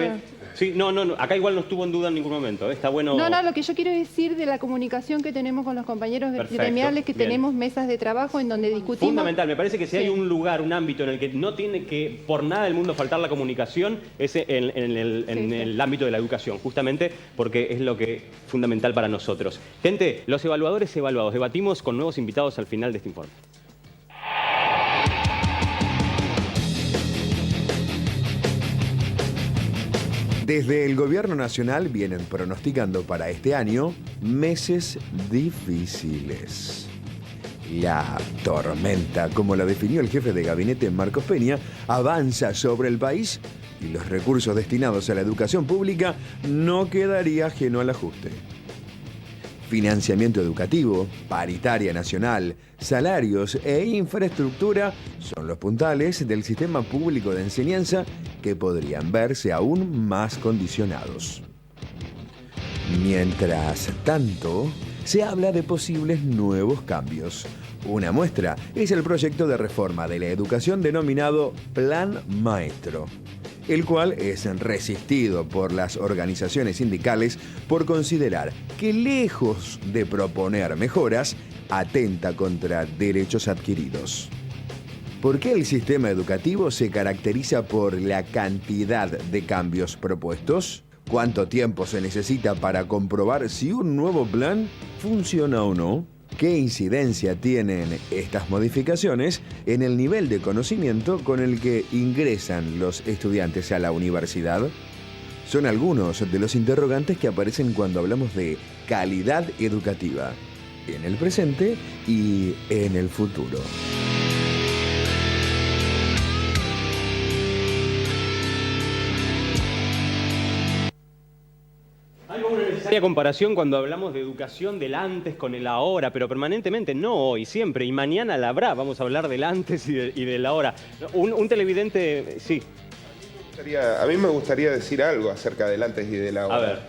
Sí, no, acá igual no estuvo en duda en ningún momento, está bueno... No, lo que yo quiero decir de la comunicación que tenemos con los compañeros gremiales, que tenemos mesas de trabajo en donde discutimos... Fundamental, me parece que si hay un lugar, un ámbito en el que no tiene que por nada del mundo faltar la comunicación, es en el ámbito de la educación, justamente porque es lo que es fundamental para nosotros. Gente, los evaluadores evaluados, debatimos con nuevos invitados al final de este informe. Desde el Gobierno Nacional vienen pronosticando para este año meses difíciles. La tormenta, como la definió el jefe de gabinete Marcos Peña, avanza sobre el país y los recursos destinados a la educación pública no quedaría ajeno al ajuste. Financiamiento educativo, paritaria nacional, salarios e infraestructura son los puntales del sistema público de enseñanza que podrían verse aún más condicionados. Mientras tanto, se habla de posibles nuevos cambios. Una muestra es el proyecto de reforma de la educación denominado Plan Maestro, el cual es resistido por las organizaciones sindicales por considerar que, lejos de proponer mejoras, atenta contra derechos adquiridos. ¿Por qué el sistema educativo se caracteriza por la cantidad de cambios propuestos? ¿Cuánto tiempo se necesita para comprobar si un nuevo plan funciona o no? ¿Qué incidencia tienen estas modificaciones en el nivel de conocimiento con el que ingresan los estudiantes a la universidad? Son algunos de los interrogantes que aparecen cuando hablamos de calidad educativa, en el presente y en el futuro. Necesaria comparación cuando hablamos de educación del antes con el ahora, pero permanentemente, no hoy, siempre, y mañana la habrá. Vamos a hablar del antes y del ahora. Un televidente, sí. A mí me gustaría decir algo acerca del antes y del ahora. A ver.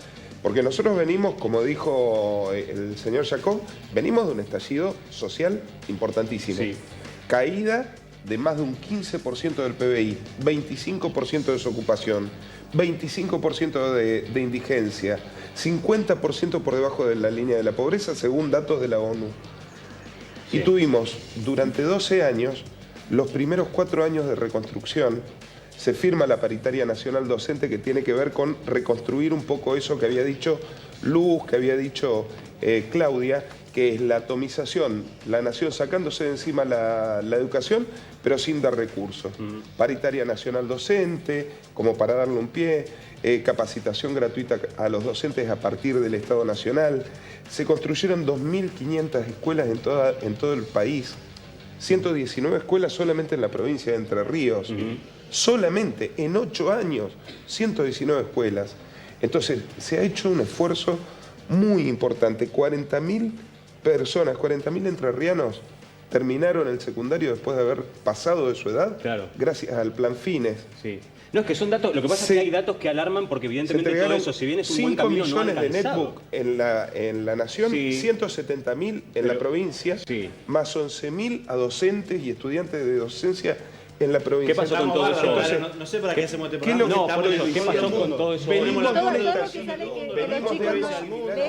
Porque nosotros venimos, como dijo el señor Jacob, venimos de un estallido social importantísimo. Sí. Caída de más de un 15% del PBI, 25% de desocupación, 25% de indigencia, 50% por debajo de la línea de la pobreza, según datos de la ONU. Sí. Y tuvimos durante 12 años, los primeros 4 años de reconstrucción, se firma la paritaria nacional docente que tiene que ver con reconstruir un poco eso que había dicho Luz, que había dicho Claudia, que es la atomización, la nación sacándose de encima la educación, pero sin dar recursos. Paritaria nacional docente, como para darle un pie, capacitación gratuita a los docentes a partir del Estado Nacional. Se construyeron 2.500 escuelas en todo el país, 119 escuelas solamente en la provincia de Entre Ríos. Solamente en 8 años, 119 escuelas. Entonces, se ha hecho un esfuerzo muy importante. 40.000 personas, 40.000 entrerrianos terminaron el secundario después de haber pasado de su edad, claro, gracias al plan Fines. Sí. No, es que son datos, lo que pasa es que hay datos que alarman porque evidentemente todo eso, si bien es un buen camino, 5 millones de netbook en la nación, sí, 170.000 en la provincia, sí, más 11.000 a docentes y estudiantes de docencia en la provincia. ¿Qué pasó con todo eso? Entonces, no sé para qué hacemos este programa. No, por eso, ¿qué pasó con todo eso? Venimos de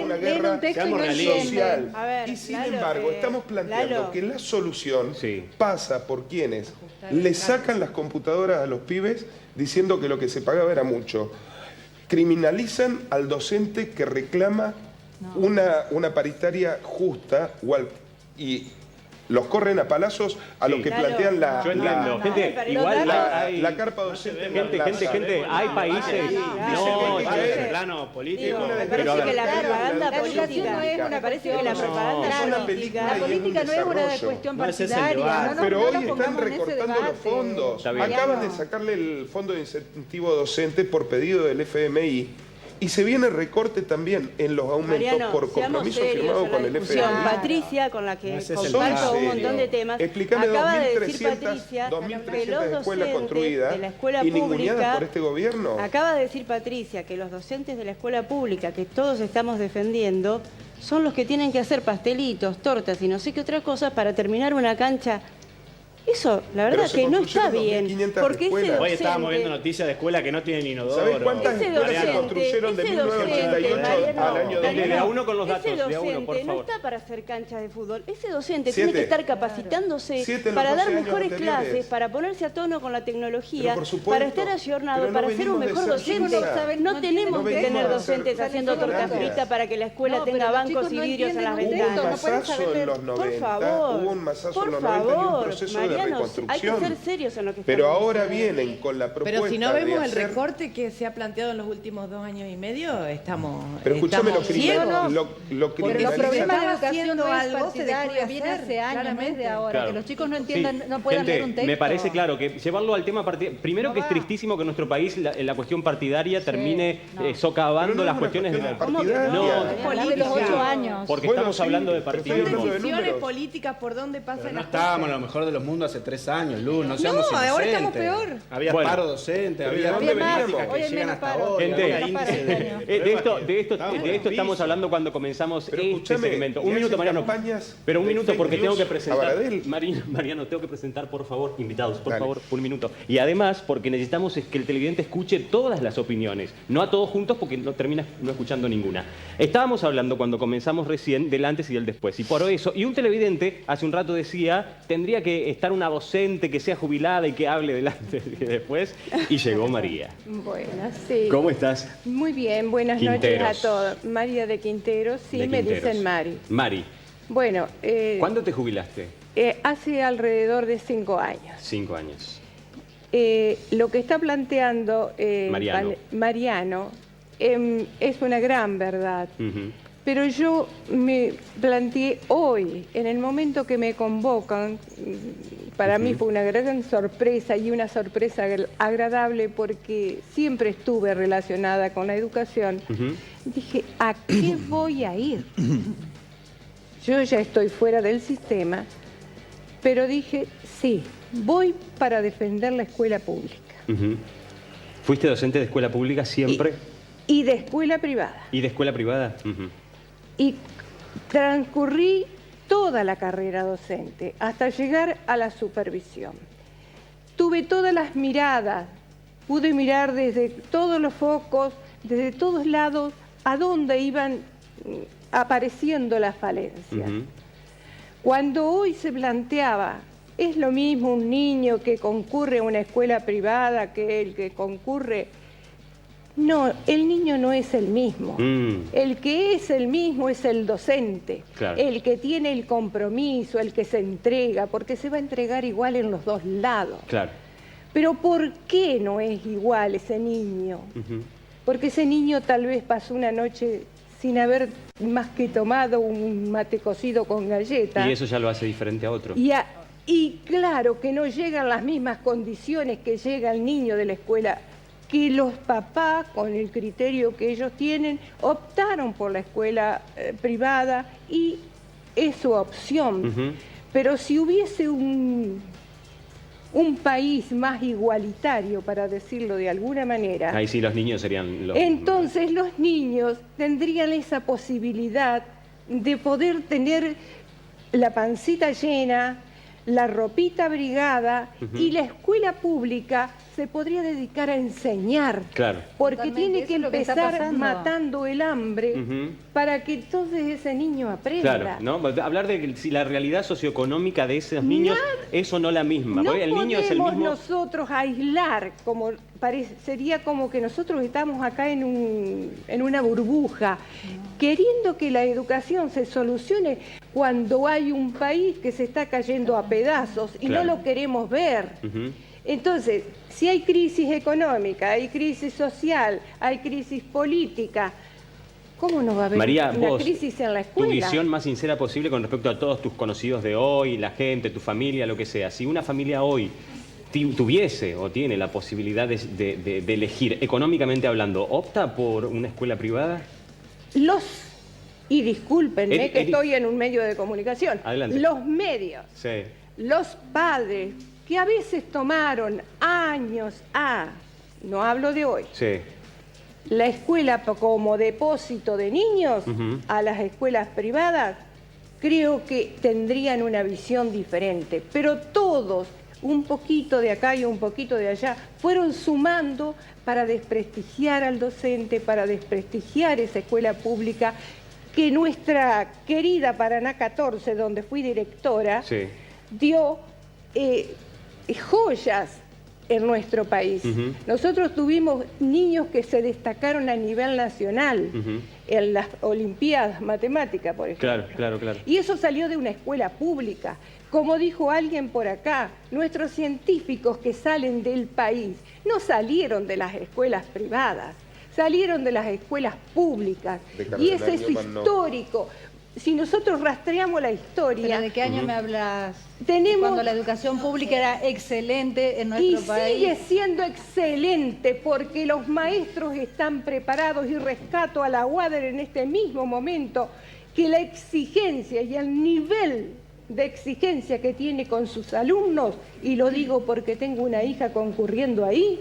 una guerra social. Y sin embargo, estamos planteando que la solución pasa por quienes le sacan las computadoras a los pibes diciendo que lo que se pagaba era mucho. Criminalizan al docente que reclama una paritaria justa y los corren a palazos a los que plantean la carpa docente. Gente, hay países. No, en plano político. Me parece que la propaganda política no es una cuestión partidaria. Pero hoy están recortando los fondos. Acaban de sacarle el fondo de incentivo docente por pedido del FMI. Y se viene recorte también en los aumentos, Mariano, por compromiso firmado con el FMI. Patricia, con la que comparto un montón de temas, explícame, acaba de decir Patricia que los docentes de la escuela pública, por este gobierno. Acaba de decir Patricia que los docentes de la escuela pública que todos estamos defendiendo son los que tienen que hacer pastelitos, tortas y no sé qué otras cosas para terminar una cancha. Eso, la verdad que no está bien. Porque ese docente... Hoy estábamos viendo noticias de escuelas que no tienen inodoro. ¿Sabés cuántas escuelas se construyeron de 1988 al año 2000? De a uno con los datos, ese docente no está para hacer canchas de fútbol. Ese docente tiene que estar capacitándose para dar mejores clases, para ponerse a tono con la tecnología, para estar ayornado, para ser un mejor docente. No tenemos que tener docentes haciendo tortas fritas para que la escuela tenga bancos y vidrios en las ventanas. Por favor, hubo un masazo en los 90 y un proceso de reconstrucción. Hay que ser serios en lo que pero ahora vienen con la propuesta. Pero si no vemos el recorte que se ha planteado en los últimos 2 años y medio, estamos. Pero escúchame, lo los problemas de educación no es partidario, viene hace años, no es de ahora. Claro. Que los chicos no entiendan, no puedan leer un texto. Me parece claro que llevarlo al tema partidario. Primero que es tristísimo que en nuestro país la cuestión partidaria termine socavando las cuestiones de la partidaria. No, de los 8 años. Porque estamos hablando de partidismo. Son decisiones políticas por dónde pasan las cosas. No estábamos a lo mejor de los mundos hace 3 años, Luz, no seamos inocentes. Ahora estamos peor. Había paro docente, había problemáticas que llegan hasta ahora. De esto estamos hablando cuando comenzamos este segmento. Un minuto, Mariano. Pero un minuto porque tengo que presentar. Mariano, tengo que presentar, por favor, invitados, por favor, un minuto. Y además, porque necesitamos que el televidente escuche todas las opiniones, no a todos juntos porque no termina no escuchando ninguna. Estábamos hablando cuando comenzamos recién del antes y del después. Y por eso, y un televidente hace un rato decía, tendría que estar una docente que sea jubilada y que hable del antes y después. Y llegó María. Buenas, sí. ¿Cómo estás? Muy bien, buenas noches a todos. María de Quinteros, sí, me dicen Mari. Mari. Bueno, ¿cuándo te jubilaste? Hace alrededor de 5 años. 5 años. Lo que está planteando Mariano es una gran verdad. Pero yo me planteé hoy, en el momento que me convocan, para mí fue una gran sorpresa y una sorpresa agradable porque siempre estuve relacionada con la educación. Dije, ¿a qué voy a ir? Yo ya estoy fuera del sistema, pero dije, sí, voy para defender la escuela pública. ¿Fuiste docente de escuela pública siempre? Y de escuela privada. ¿Y de escuela privada? Y transcurrí toda la carrera docente hasta llegar a la supervisión. Tuve todas las miradas, pude mirar desde todos los focos, desde todos lados, a dónde iban apareciendo las falencias. Cuando hoy se planteaba, es lo mismo un niño que concurre a una escuela privada que el que concurre. No, el niño no es el mismo. El que es el mismo es el docente, el que tiene el compromiso, el que se entrega, porque se va a entregar igual en los dos lados. Pero ¿por qué no es igual ese niño? Porque ese niño tal vez pasó una noche sin haber más que tomado un mate cocido con galletas. Y eso ya lo hace diferente a otro. Y claro que no llegan las mismas condiciones que llega el niño de la escuela, que los papás, con el criterio que ellos tienen, optaron por la escuela privada y es su opción. Pero si hubiese un país más igualitario, para decirlo de alguna manera... Ahí sí los niños serían los... Entonces los niños tendrían esa posibilidad de poder tener la pancita llena, la ropita abrigada y la escuela pública se podría dedicar a enseñar, porque Totalmente, tiene que empezar pasando. Matando el hambre para que entonces ese niño aprenda. ¿no? Hablar de si la realidad socioeconómica de esos niños es o no la misma. No el niño podemos es el mismo... nosotros aislar, como sería como que nosotros estamos acá en una burbuja, queriendo que la educación se solucione cuando hay un país que se está cayendo a pedazos y no lo queremos ver. Entonces, si hay crisis económica, hay crisis social, hay crisis política, ¿cómo no va a haber una crisis en la escuela? Tu visión más sincera posible con respecto a todos tus conocidos de hoy, la gente, tu familia, lo que sea. Si una familia hoy tuviese o tiene la posibilidad de elegir, económicamente hablando, ¿opta por una escuela privada? Y discúlpenme que estoy en un medio de comunicación. Adelante. Los medios, los padres, que a veces tomaron años no hablo de hoy, la escuela como depósito de niños a las escuelas privadas, creo que tendrían una visión diferente. Pero todos, un poquito de acá y un poquito de allá, fueron sumando para desprestigiar al docente, para desprestigiar esa escuela pública que nuestra querida Paraná 14, donde fui directora, dio joyas en nuestro país. Nosotros tuvimos niños que se destacaron a nivel nacional en las Olimpiadas Matemáticas, por ejemplo. Claro. Y eso salió de una escuela pública. Como dijo alguien por acá, nuestros científicos que salen del país no salieron de las escuelas privadas, salieron de las escuelas públicas. Y eso es histórico. Si nosotros rastreamos la historia... ¿Pero de qué año me hablas? Tenemos... Cuando la educación pública era excelente en nuestro país. Y sigue siendo excelente porque los maestros están preparados, y rescato a la UADER en este mismo momento, que la exigencia y el nivel de exigencia que tiene con sus alumnos, y lo digo porque tengo una hija concurriendo ahí,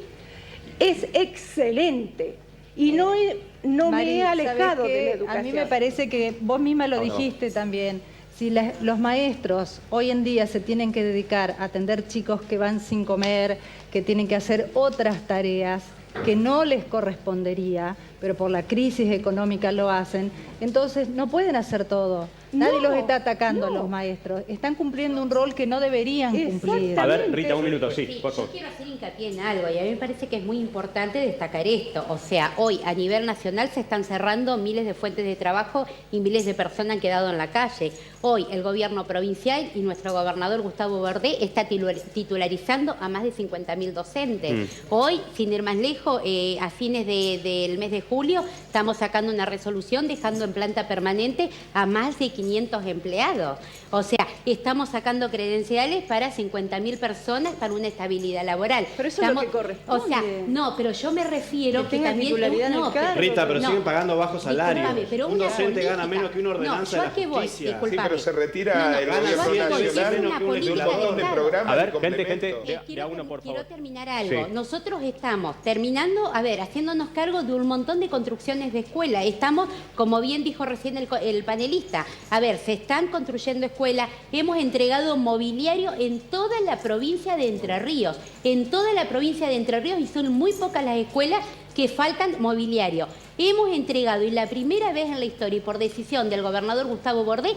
es excelente. Y no me he alejado de la educación. A mí me parece que vos misma lo dijiste también. Si los maestros hoy en día se tienen que dedicar a atender chicos que van sin comer, que tienen que hacer otras tareas que no les correspondería, pero por la crisis económica lo hacen, entonces no pueden hacer todo. Nadie los está atacando a los maestros. Están cumpliendo un rol que no deberían cumplir. A ver, Rita, un minuto, sí, por favor. Yo quiero hacer hincapié en algo y a mí me parece que es muy importante destacar esto. O sea, hoy a nivel nacional se están cerrando miles de fuentes de trabajo y miles de personas han quedado en la calle. Hoy el gobierno provincial y nuestro gobernador Gustavo Verde está titularizando a más de 50.000 docentes. Hoy, sin ir más lejos, a fines del mes de julio, estamos sacando una resolución dejando en planta permanente a más de 500 empleados. O sea, estamos sacando credenciales para 50.000 personas para una estabilidad laboral. Pero eso es lo que corresponde. O sea, no, pero yo me refiero que también... Rita, pero siguen pagando bajos salarios. Pero un docente gana menos que una ordenanza de la justicia. Sí, pero se retira el gobierno nacional de programa. A ver, gente, ya uno, por favor. Quiero terminar algo. Sí. Nosotros estamos terminando, haciéndonos cargo de un montón de construcciones de escuela. Estamos, como bien dijo recién el panelista, se están construyendo escuelas. Hemos entregado mobiliario en toda la provincia de Entre Ríos. En toda la provincia de Entre Ríos, y son muy pocas las escuelas que faltan mobiliario. Hemos entregado, y la primera vez en la historia, y por decisión del gobernador Gustavo Bordé,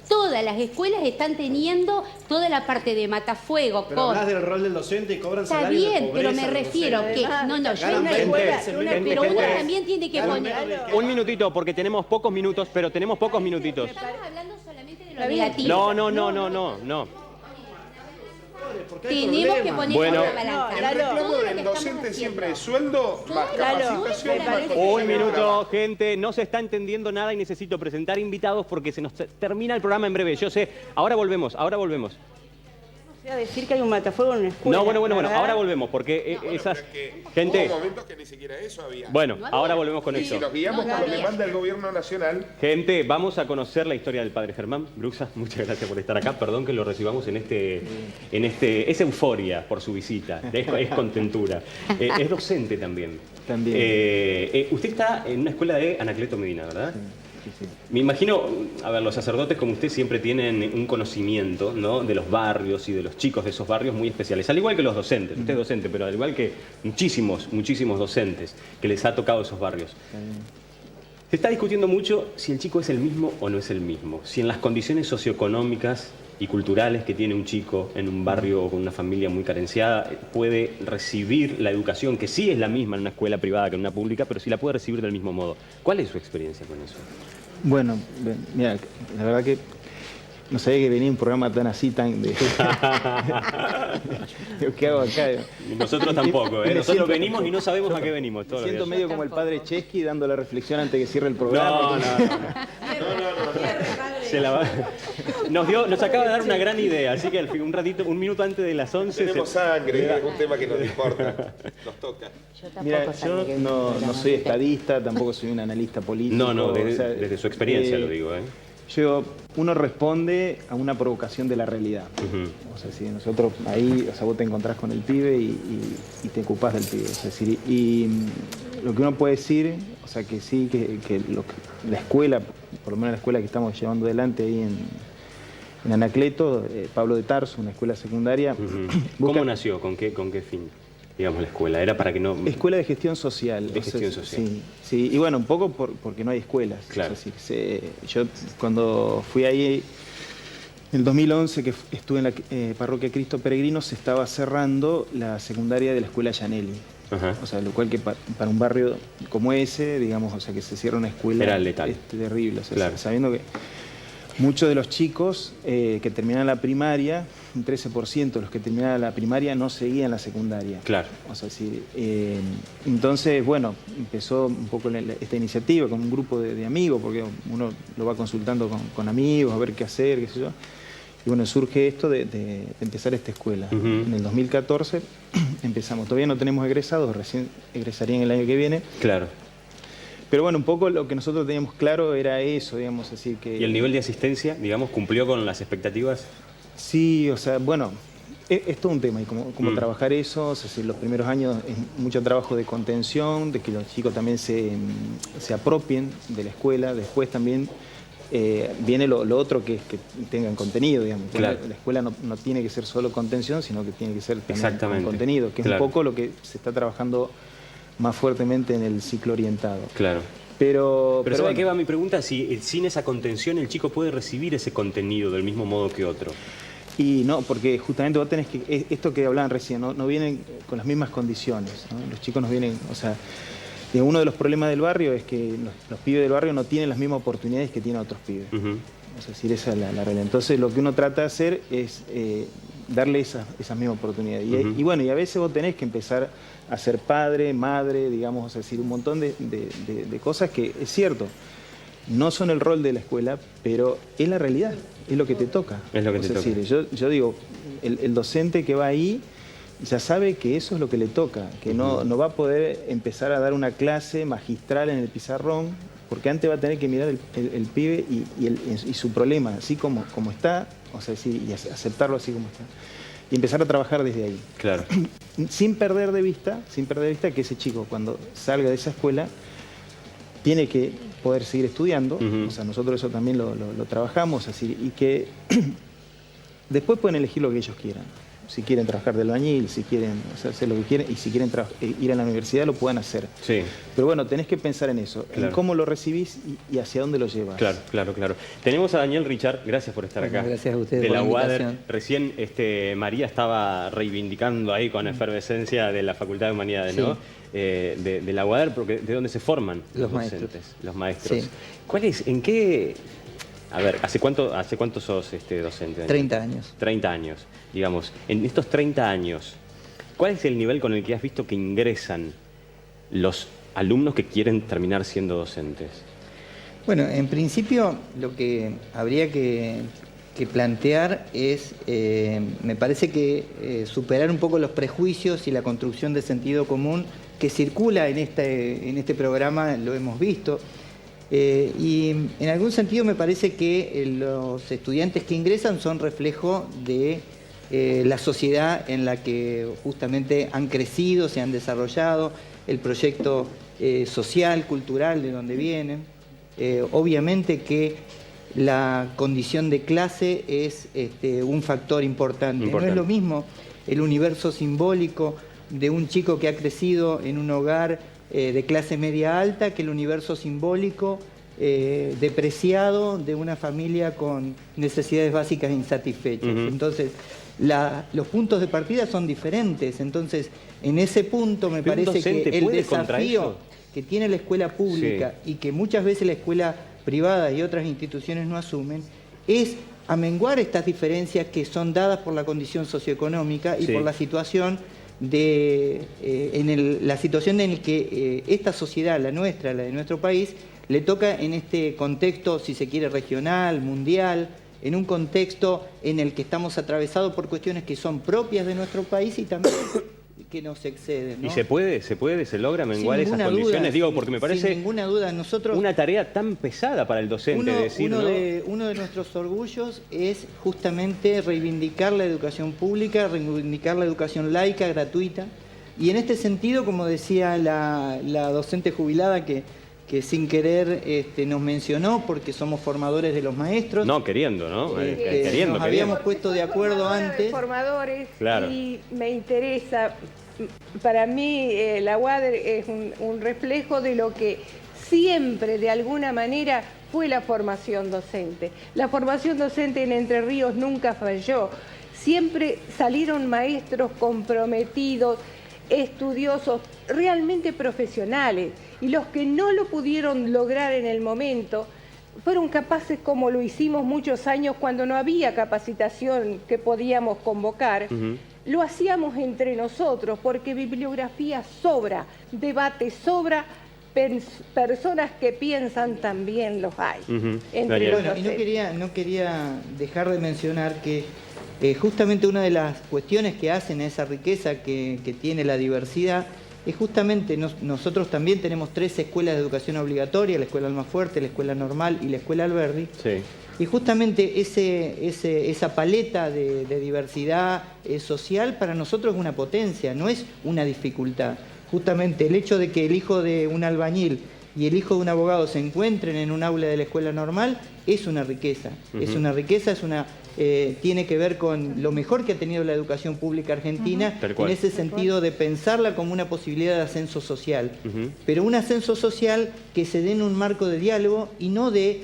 todas las escuelas están teniendo toda la parte de matafuego. Pero hablas del rol del docente y cobran salario de pobreza. Está bien, pero me refiero que... Pero uno también tiene que poner... Un minutito, porque tenemos pocos minutos, pero tenemos pocos minutitos. Estamos hablando solamente de lo negativo. No. Tenemos que poner la balanza. El reclamo del docente siempre es sueldo más capacitación. Un minuto, gente, no se está entendiendo nada y necesito presentar invitados porque se nos termina el programa en breve. Yo sé, ahora volvemos. A decir que hay un matafuego en una escuela. No, bueno, ahora volvemos, porque esas... Gente... Hubo momentos que ni siquiera eso había. Bueno, ahora volvemos con eso. Si nos guiamos por lo que manda el gobierno nacional... Gente, vamos a conocer la historia del padre Germán Bruxa. Muchas gracias por estar acá. Perdón que lo recibamos en este... Es euforia por su visita, es contentura. Es docente también. Usted está en una escuela de Anacleto Medina, ¿verdad? Sí. Me imagino, los sacerdotes como usted siempre tienen un conocimiento, ¿no?, de los barrios y de los chicos de esos barrios muy especiales, al igual que los docentes. Usted es docente, pero al igual que muchísimos docentes que les ha tocado esos barrios. Se está discutiendo mucho si el chico es el mismo o no es el mismo, si en las condiciones socioeconómicas y culturales que tiene un chico en un barrio o con una familia muy carenciada puede recibir la educación, que sí es la misma en una escuela privada que en una pública, pero si la puede recibir del mismo modo. ¿Cuál es su experiencia con eso? Bueno, mira, la verdad que no sabía que venía un programa tan así, tan de... ¿Qué hago acá? Nosotros tampoco, Nosotros venimos y no sabemos a qué venimos. Me siento medio como el padre Chesky dando la reflexión antes de que cierre el programa. Nos acaba de dar una gran idea, así que un minuto antes de las 11... Tenemos sangre, es un tema que nos importa, nos toca. Mira, yo no soy estadista, tampoco soy un analista político. Desde su experiencia lo digo, uno responde a una provocación de la realidad. O sea, si nosotros ahí, vos te encontrás con el pibe y te ocupás del pibe. Es decir, y lo que uno puede decir, o sea, que sí, que la escuela, por lo menos la escuela que estamos llevando adelante ahí en Anacleto, Pablo de Tarso, una escuela secundaria. ¿Cómo nació? ¿Con qué fin? Digamos, la escuela, era para que no... Escuela de gestión social. Sí, y bueno, un poco porque no hay escuelas. Claro. Es decir, yo cuando fui ahí, en el 2011, que estuve en la parroquia Cristo Peregrino, se estaba cerrando la secundaria de la escuela Gianelli. O sea, lo cual que para un barrio como ese, digamos, o sea, que se cierra una escuela... Era letal. Es terrible, o sea, sabiendo que muchos de los chicos que terminaban la primaria, un 13% de los que terminaban la primaria no seguían la secundaria. Claro. O sea, entonces, bueno, empezó un poco esta iniciativa con un grupo de amigos, porque uno lo va consultando con amigos, a ver qué hacer, qué sé yo. Y bueno, surge esto de empezar esta escuela. En el 2014 empezamos. Todavía no tenemos egresados, recién egresarían el año que viene. Claro. Pero bueno, un poco lo que nosotros teníamos claro era eso, digamos, así que... ¿Y el nivel de asistencia, digamos, cumplió con las expectativas? Sí, o sea, bueno, es todo un tema, y cómo trabajar eso, o sea, los primeros años es mucho trabajo de contención, de que los chicos también se apropien de la escuela, después también viene lo otro que es que tengan contenido, digamos. Claro. La escuela no tiene que ser solo contención, sino que tiene que ser también con contenido, que es claro. un poco lo que se está trabajando más fuertemente en el ciclo orientado. Claro. Pero ¿sabe bueno. qué va mi pregunta? Si sin esa contención el chico puede recibir ese contenido del mismo modo que otro. Y no, porque justamente vos tenés que, esto que hablaban recién, no vienen con las mismas condiciones, ¿no? Los chicos nos vienen, o sea, uno de los problemas del barrio es que los pibes del barrio no tienen las mismas oportunidades que tienen otros pibes. Es decir, esa es la realidad. Entonces lo que uno trata de hacer es darle esas mismas oportunidades. Y bueno, y a veces vos tenés que empezar a ser padre, madre, digamos, es decir, un montón de cosas que, es cierto, no son el rol de la escuela, pero es la realidad, es lo que te toca. Es lo que te toca. Es decir, yo digo, el docente que va ahí ya sabe que eso es lo que le toca, que no va a poder empezar a dar una clase magistral en el pizarrón, porque antes va a tener que mirar el pibe y su problema, así como está, o sea, y aceptarlo así como está. Y empezar a trabajar desde ahí. Claro. Sin perder de vista que ese chico, cuando salga de esa escuela, tiene que poder seguir estudiando, o sea, nosotros eso también lo trabajamos, así, y que después pueden elegir lo que ellos quieran. Si quieren trabajar de albañil, si quieren hacer lo que quieren, y si quieren ir a la universidad lo pueden hacer. Sí. Pero bueno, tenés que pensar en eso, en cómo lo recibís y hacia dónde lo llevas. Claro. Tenemos a Daniel Richard, gracias por estar acá. Gracias a ustedes de por la la UADER. invitación. Recién María estaba reivindicando ahí con efervescencia de la Facultad de Humanidades, Sí. ¿no? De la UADER, porque ¿de dónde se forman Los docentes? maestros. Los maestros. Sí. ¿Cuál es, en qué... A ver, ¿hace cuánto sos docente? 30 años. 30 años, digamos. En estos 30 años, ¿cuál es el nivel con el que has visto que ingresan los alumnos que quieren terminar siendo docentes? Bueno, en principio lo que habría que plantear es, me parece que superar un poco los prejuicios y la construcción de sentido común que circula en este programa, lo hemos visto. Y en algún sentido me parece que los estudiantes que ingresan son reflejo de la sociedad en la que justamente han crecido, se han desarrollado, el proyecto social, cultural de donde vienen. Obviamente que la condición de clase es un factor importante. No es lo mismo el universo simbólico de un chico que ha crecido en un hogar de clase media alta que el universo simbólico depreciado de una familia con necesidades básicas insatisfechas. Entonces, los puntos de partida son diferentes. Entonces, en ese punto me parece que el desafío que tiene la escuela pública y que muchas veces la escuela privada y otras instituciones no asumen, es amenguar estas diferencias que son dadas por la condición socioeconómica y por la situación la situación en la que esta sociedad, la nuestra, la de nuestro país, le toca en este contexto, si se quiere, regional, mundial, en un contexto en el que estamos atravesados por cuestiones que son propias de nuestro país y también que nos exceden, ¿no? ¿Y se logra menguar esas condiciones? Duda, digo, porque me parece sin ninguna duda, nosotros, una tarea tan pesada para el docente decir, uno de nuestros orgullos es justamente reivindicar la educación pública, reivindicar la educación laica, gratuita, y en este sentido, como decía la docente jubilada que sin querer nos mencionó, porque somos formadores de los maestros. No, queriendo, ¿no? Nos habíamos puesto de acuerdo antes. Formadores, claro. Y me interesa, para mí la UADER es un reflejo de lo que siempre, de alguna manera, fue la formación docente. La formación docente en Entre Ríos nunca falló. Siempre salieron maestros comprometidos, estudiosos, realmente profesionales, y los que no lo pudieron lograr en el momento fueron capaces, como lo hicimos muchos años cuando no había capacitación que podíamos convocar, lo hacíamos entre nosotros, porque bibliografía sobra, debate sobra, personas que piensan también los hay. Entre los y no quería dejar de mencionar que justamente una de las cuestiones que hacen a esa riqueza que tiene la diversidad es justamente, nosotros también tenemos 3 escuelas de educación obligatoria, la Escuela Almafuerte, la Escuela Normal y la Escuela Alberdi. Sí. Y justamente esa paleta de diversidad social para nosotros es una potencia, no es una dificultad. Justamente el hecho de que el hijo de un albañil y el hijo de un abogado se encuentren en un aula de la escuela normal, es una riqueza. Es una riqueza, tiene que ver con lo mejor que ha tenido la educación pública argentina, en ese sentido de pensarla como una posibilidad de ascenso social. Pero un ascenso social que se dé en un marco de diálogo y no de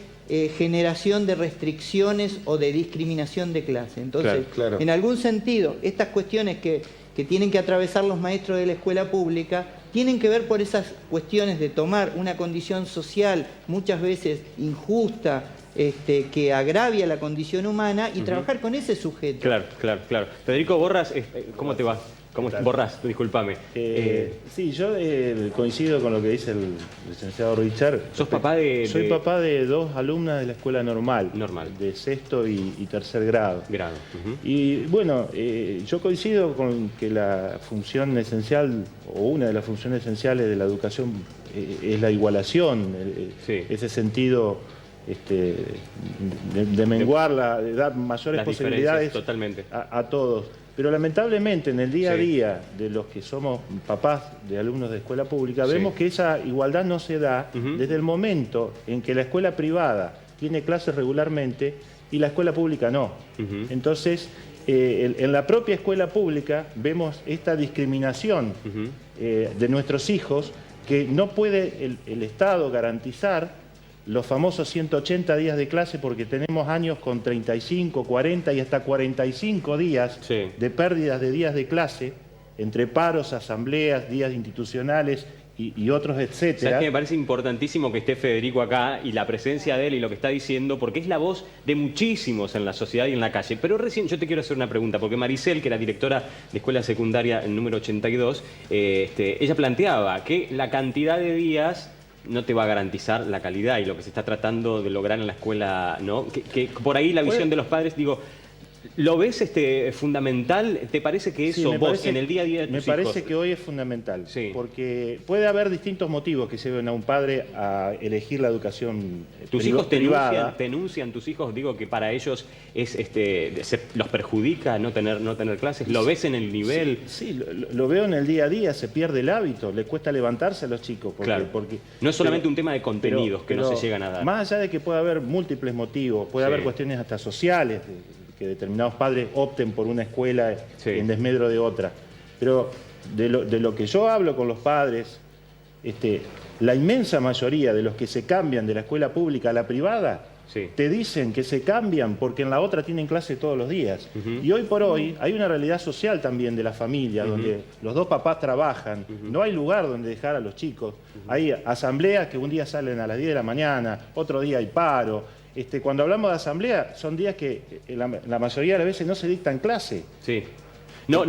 generación de restricciones o de discriminación de clase. Entonces, en algún sentido, estas cuestiones que tienen que atravesar los maestros de la escuela pública tienen que ver por esas cuestiones de tomar una condición social muchas veces injusta, que agravia la condición humana y trabajar con ese sujeto. Claro. Federico Borras, ¿cómo te va? Borras, discúlpame. Sí, yo coincido con lo que dice el licenciado Richard. ¿Sos papá de...? Soy papá de 2 alumnas de la escuela normal. De 6º y 3er grado. Y bueno, yo coincido con que la función esencial, o una de las funciones esenciales de la educación es la igualación, ese sentido de menguar, de dar mayores posibilidades a todos. Pero lamentablemente en el día a día de los que somos papás de alumnos de escuela pública, vemos que esa igualdad no se da desde el momento en que la escuela privada tiene clases regularmente y la escuela pública no. Entonces, en la propia escuela pública vemos esta discriminación de nuestros hijos, que no puede el Estado garantizar los famosos 180 días de clase, porque tenemos años con 35, 40 y hasta 45 días de pérdidas de días de clase, entre paros, asambleas, días institucionales y otros, etcétera. ¿Sabes qué? Me parece importantísimo que esté Federico acá y la presencia de él y lo que está diciendo, porque es la voz de muchísimos en la sociedad y en la calle. Pero recién yo te quiero hacer una pregunta, porque Maricel, que era directora de escuela secundaria en número 82, ella planteaba que la cantidad de días no te va a garantizar la calidad y lo que se está tratando de lograr en la escuela, ¿no? Que por ahí la visión de los padres, digo, ¿lo ves fundamental? ¿Te parece que eso vos en el día a día de tus hijos? Me parece que hoy es fundamental, porque puede haber distintos motivos que lleven a un padre a elegir la educación privada. ¿Tus hijos te enuncian, tus hijos, digo, que para ellos es los perjudica no tener clases? ¿Lo ves en el nivel? Sí, lo veo en el día a día, se pierde el hábito, le cuesta levantarse a los chicos. Porque no es solamente un tema de contenidos que no se llegan a dar. Más allá de que pueda haber múltiples motivos, puede haber cuestiones hasta sociales, que determinados padres opten por una escuela en desmedro de otra. Pero de lo que yo hablo con los padres, la inmensa mayoría de los que se cambian de la escuela pública a la privada, te dicen que se cambian porque en la otra tienen clase todos los días. Y hoy por hoy hay una realidad social también de la familia, donde los 2 papás trabajan, no hay lugar donde dejar a los chicos. Hay asambleas que un día salen a las 10 de la mañana, otro día hay paro. Cuando hablamos de asamblea, son días que la mayoría de las veces no se dictan clase. No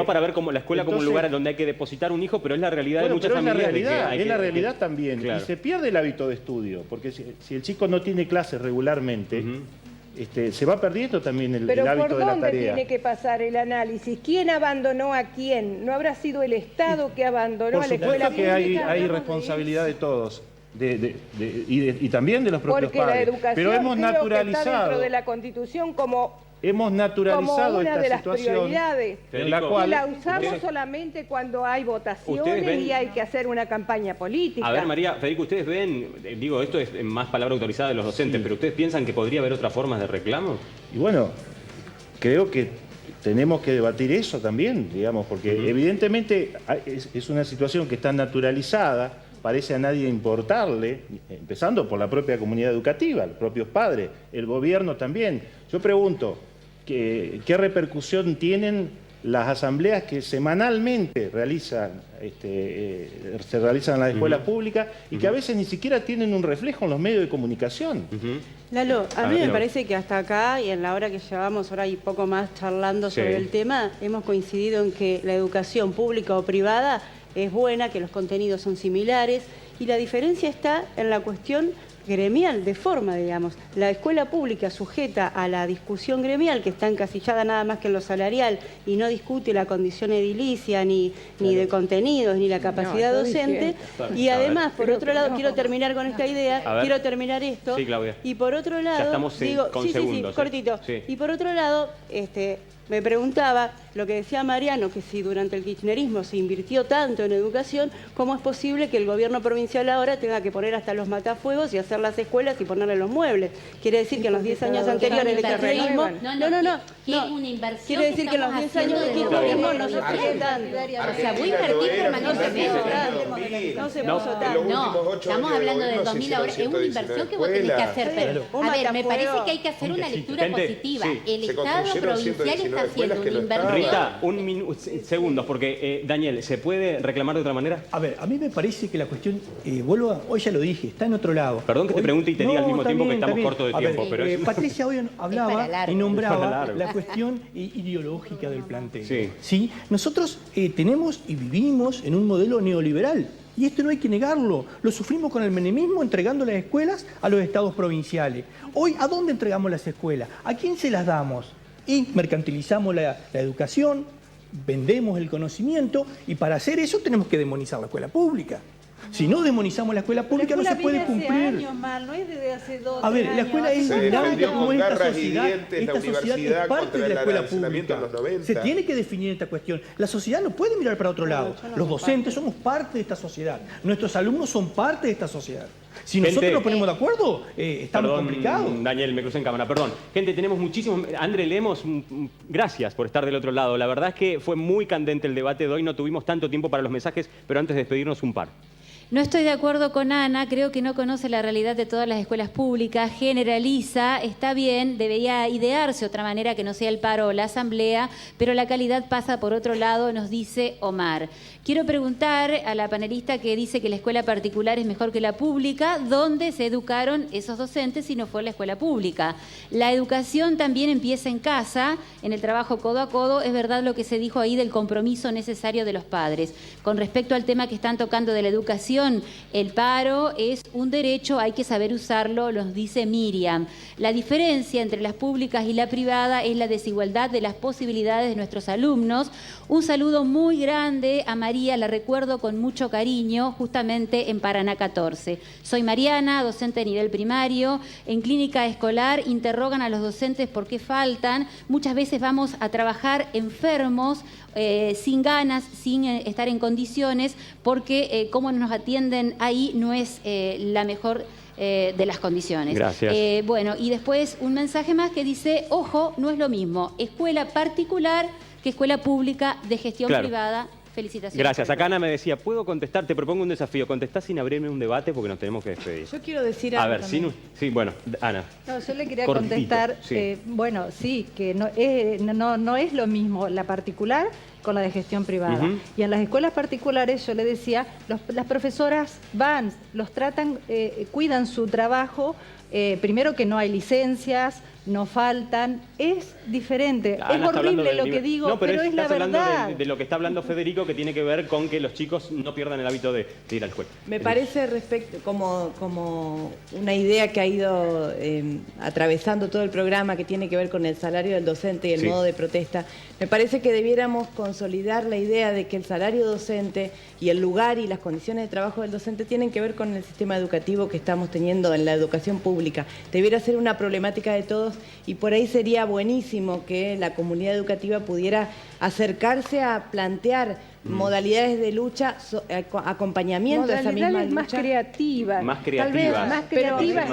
para ver como la escuela como un lugar donde hay que depositar un hijo, pero es la realidad de muchas familias. Es la realidad también. Y se pierde el hábito de estudio, porque si el chico no tiene clases regularmente, se va perdiendo también el hábito de la tarea. Pero ¿por dónde tiene que pasar el análisis? ¿Quién abandonó a quién? ¿No habrá sido el Estado que abandonó a la escuela pública? Por supuesto que hay responsabilidad de todos. Y también de los propios padres. Porque la educación pero hemos naturalizado, que está dentro de la Constitución como una de las prioridades, en la cual la usamos solamente cuando hay votaciones y hay que hacer una campaña política. A ver, María, Federico, ustedes ven, digo, esto es más palabra autorizada de los docentes, pero ¿ustedes piensan que podría haber otras formas de reclamo? Y bueno, creo que tenemos que debatir eso también, digamos, porque evidentemente es una situación que está naturalizada. Parece a nadie importarle, empezando por la propia comunidad educativa, los propios padres, el gobierno también. Yo pregunto, ¿qué repercusión tienen las asambleas que semanalmente se realizan en las escuelas públicas y que a veces ni siquiera tienen un reflejo en los medios de comunicación? Lalo, a mí me parece que hasta acá y en la hora que llevamos hora y poco más charlando sobre el tema, hemos coincidido en que la educación pública o privada es buena, que los contenidos son similares y la diferencia está en la cuestión gremial, de forma, digamos. La escuela pública sujeta a la discusión gremial, que está encasillada nada más que en lo salarial y no discute la condición edilicia, ni de contenidos, ni la capacidad docente. Y además, por otro lado, quiero terminar con esta idea, quiero terminar esto. Sí, Claudia. Y por otro lado, ya estamos digo, con segundos, cortito. Y por otro lado, me preguntaba lo que decía Mariano, que si durante el kirchnerismo se invirtió tanto en educación, ¿cómo es posible que el gobierno provincial ahora tenga que poner hasta los matafuegos y hacer las escuelas y ponerle los muebles? Quiere decir que en los 10 años anteriores del kirchnerismo... Quiere decir que en los 10 años del kirchnerismo no se puso tanto. O sea, voy a invertir permanentemente. No se puso tanto. No, estamos hablando del 2000 ahora. Es una inversión que vos tenés que hacer. Pero, a ver, me parece que hay que hacer una lectura positiva. El Estado provincial está haciendo una inversión. Rita, segundos, porque Daniel, ¿se puede reclamar de otra manera? A ver, a mí me parece que la cuestión, hoy ya lo dije, está en otro lado. Perdón que te pregunte y te diga al mismo tiempo que estamos cortos de tiempo. Pero Patricia hoy hablaba y nombraba la cuestión ideológica del planteo. ¿Sí? Nosotros tenemos y vivimos en un modelo neoliberal. Y esto no hay que negarlo. Lo sufrimos con el menemismo entregando las escuelas a los estados provinciales. Hoy, ¿a dónde entregamos las escuelas? ¿A quién se las damos? Y mercantilizamos la educación, vendemos el conocimiento y para hacer eso tenemos que demonizar la escuela pública. Si no demonizamos la escuela pública no se puede cumplir. Años, no es desde hace 2 A ver, la escuela es dinámica como esta sociedad. Esta sociedad es parte de la escuela pública. Se tiene que definir esta cuestión. La sociedad no puede mirar para otro lado. Los docentes somos parte de esta sociedad. Nuestros alumnos son parte de esta sociedad. Si nosotros nos ponemos de acuerdo, estamos complicados. Daniel, me crucé en cámara, perdón. Gente, tenemos muchísimos... André Lemos, gracias por estar del otro lado. La verdad es que fue muy candente el debate de hoy. No tuvimos tanto tiempo para los mensajes, pero antes de despedirnos, un par. No estoy de acuerdo con Ana, creo que no conoce la realidad de todas las escuelas públicas, generaliza, está bien, debería idearse otra manera que no sea el paro o la asamblea, pero la calidad pasa por otro lado, nos dice Omar. Quiero preguntar a la panelista que dice que la escuela particular es mejor que la pública, ¿dónde se educaron esos docentes si no fue en la escuela pública? La educación también empieza en casa, en el trabajo codo a codo, es verdad lo que se dijo ahí del compromiso necesario de los padres. Con respecto al tema que están tocando de la educación, el paro es un derecho, hay que saber usarlo, nos dice Miriam. La diferencia entre las públicas y la privada es la desigualdad de las posibilidades de nuestros alumnos. Un saludo muy grande a María, la recuerdo con mucho cariño, justamente en Paraná 14. Soy Mariana, docente de nivel primario. En clínica escolar interrogan a los docentes por qué faltan. Muchas veces vamos a trabajar enfermos, sin ganas, sin estar en condiciones, porque cómo nos atienden ahí no es la mejor de las condiciones. Gracias. Bueno, y después un mensaje más que dice, ojo, no es lo mismo escuela particular que escuela pública de gestión privada. Felicitaciones. Gracias. Acá Ana me decía, ¿puedo contestar? Te propongo un desafío. Contestá sin abrirme un debate porque nos tenemos que despedir. Yo quiero decir algo. A ver, sí, bueno, Ana. No, yo le quería cortito, contestar, sí. bueno, sí, que no es lo mismo la particular con la de gestión privada. Y en las escuelas particulares, yo le decía, las profesoras van, los tratan, cuidan su trabajo, primero que no hay licencias, no faltan, es diferente. Ana, es horrible lo que digo, pero es la verdad. De lo que está hablando Federico, que tiene que ver con que los chicos no pierdan el hábito de ir a la escuela. Me parece como una idea que ha ido atravesando todo el programa, que tiene que ver con el salario del docente y el modo de protesta. Me parece que debiéramos consolidar la idea de que el salario docente y el lugar y las condiciones de trabajo del docente tienen que ver con el sistema educativo que estamos teniendo en la educación pública. Debiera ser una problemática de todos y por ahí sería buenísimo que la comunidad educativa pudiera acercarse a plantear modalidades de lucha, acompañamiento de esa misma lucha. Más creativas. Más creativas. Tal vez más creativas.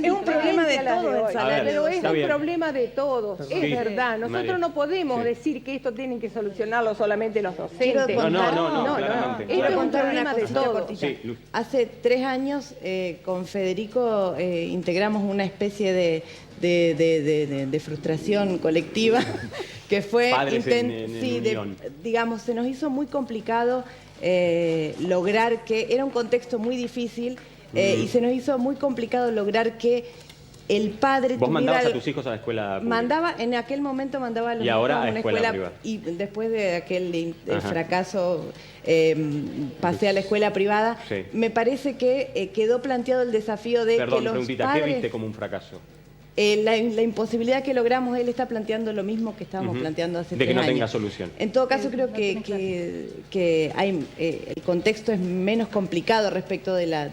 Es un problema de todos el salario. Pero es un problema de todos, es verdad. Nosotros no podemos decir que esto tienen que solucionarlo solamente los docentes. No, claramente. Esto es un problema de todos. Hace 3 años con Federico integramos una especie de frustración colectiva que fue digamos, se nos hizo muy complicado lograr que era un contexto muy difícil y se nos hizo muy complicado lograr que el padre ¿Vos mandabas a tus hijos a la escuela pública? En aquel momento mandaba a los hijos a una escuela privada. Y después de aquel fracaso pasé a la escuela privada. Me parece que quedó planteado el desafío de que los padres... ¿qué viste como un fracaso? La imposibilidad que logramos, él está planteando lo mismo que estábamos planteando hace 3 años. De que no tenga solución. En todo caso, creo que hay, el contexto es menos complicado respecto de la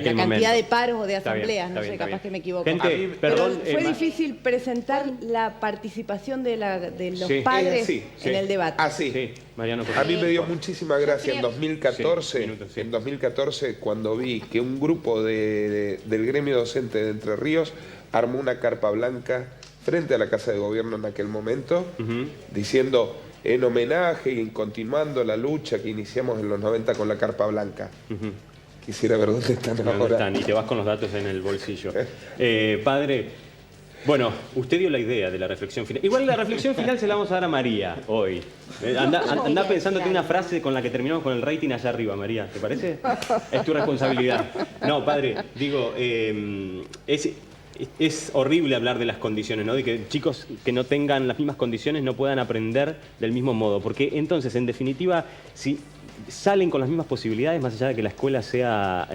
cantidad de paros o de asambleas. No sé, capaz que me equivoco. Gente, perdón, pero fue difícil presentar la participación de los padres en el debate. Sí. Mariano, a mí me dio muchísima gracia en 2014, cuando vi que un grupo del gremio docente de Entre Ríos armó una carpa blanca frente a la Casa de Gobierno en aquel momento, diciendo en homenaje y continuando la lucha que iniciamos en los 90 con la carpa blanca. Quisiera ver dónde están ahora. Y te vas con los datos en el bolsillo. Padre, bueno, usted dio la idea de la reflexión final. Igual la reflexión final se la vamos a dar a María hoy. Anda pensándote una frase con la que terminamos con el rating allá arriba, María. ¿Te parece? Es tu responsabilidad. No, padre, digo, es horrible hablar de las condiciones, ¿no? De que chicos que no tengan las mismas condiciones no puedan aprender del mismo modo. Porque entonces, en definitiva, si salen con las mismas posibilidades, más allá de que la escuela sea,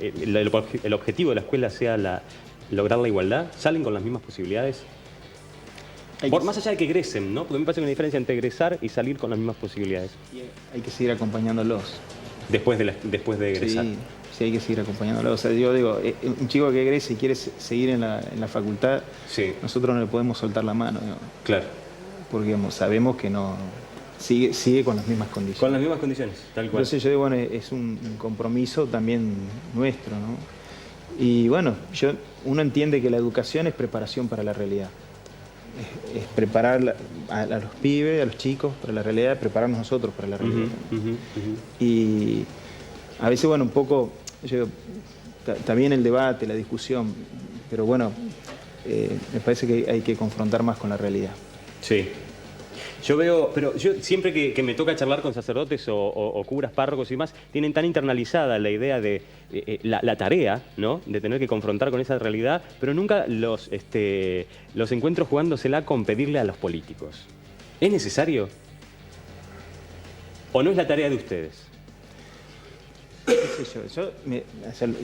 el objetivo de la escuela sea lograr la igualdad, salen con las mismas posibilidades. Más allá de que egresen, ¿no? Porque me parece que hay una diferencia entre egresar y salir con las mismas posibilidades. Hay que seguir acompañándolos. Después de egresar. Sí, hay que seguir acompañándolos. O sea, yo digo, un chico que egrese y quiere seguir en la facultad, nosotros no le podemos soltar la mano. ¿No? Claro. Porque sabemos que no sigue con las mismas condiciones. Con las mismas condiciones, tal cual. Entonces yo digo, bueno, es un compromiso también nuestro, ¿no? Y bueno, uno entiende que la educación es preparación para la realidad. Es preparar a los pibes, a los chicos para la realidad, prepararnos nosotros para la realidad. Y a veces, bueno, un poco, también el debate, la discusión, pero bueno, me parece que hay que confrontar más con la realidad. Sí. Yo veo, pero yo siempre que me toca charlar con sacerdotes o curas, párrocos y demás, tienen tan internalizada la idea de la tarea, ¿no? De tener que confrontar con esa realidad, pero nunca los encuentro jugándosela con pedirle a los políticos. ¿Es necesario? ¿O no es la tarea de ustedes?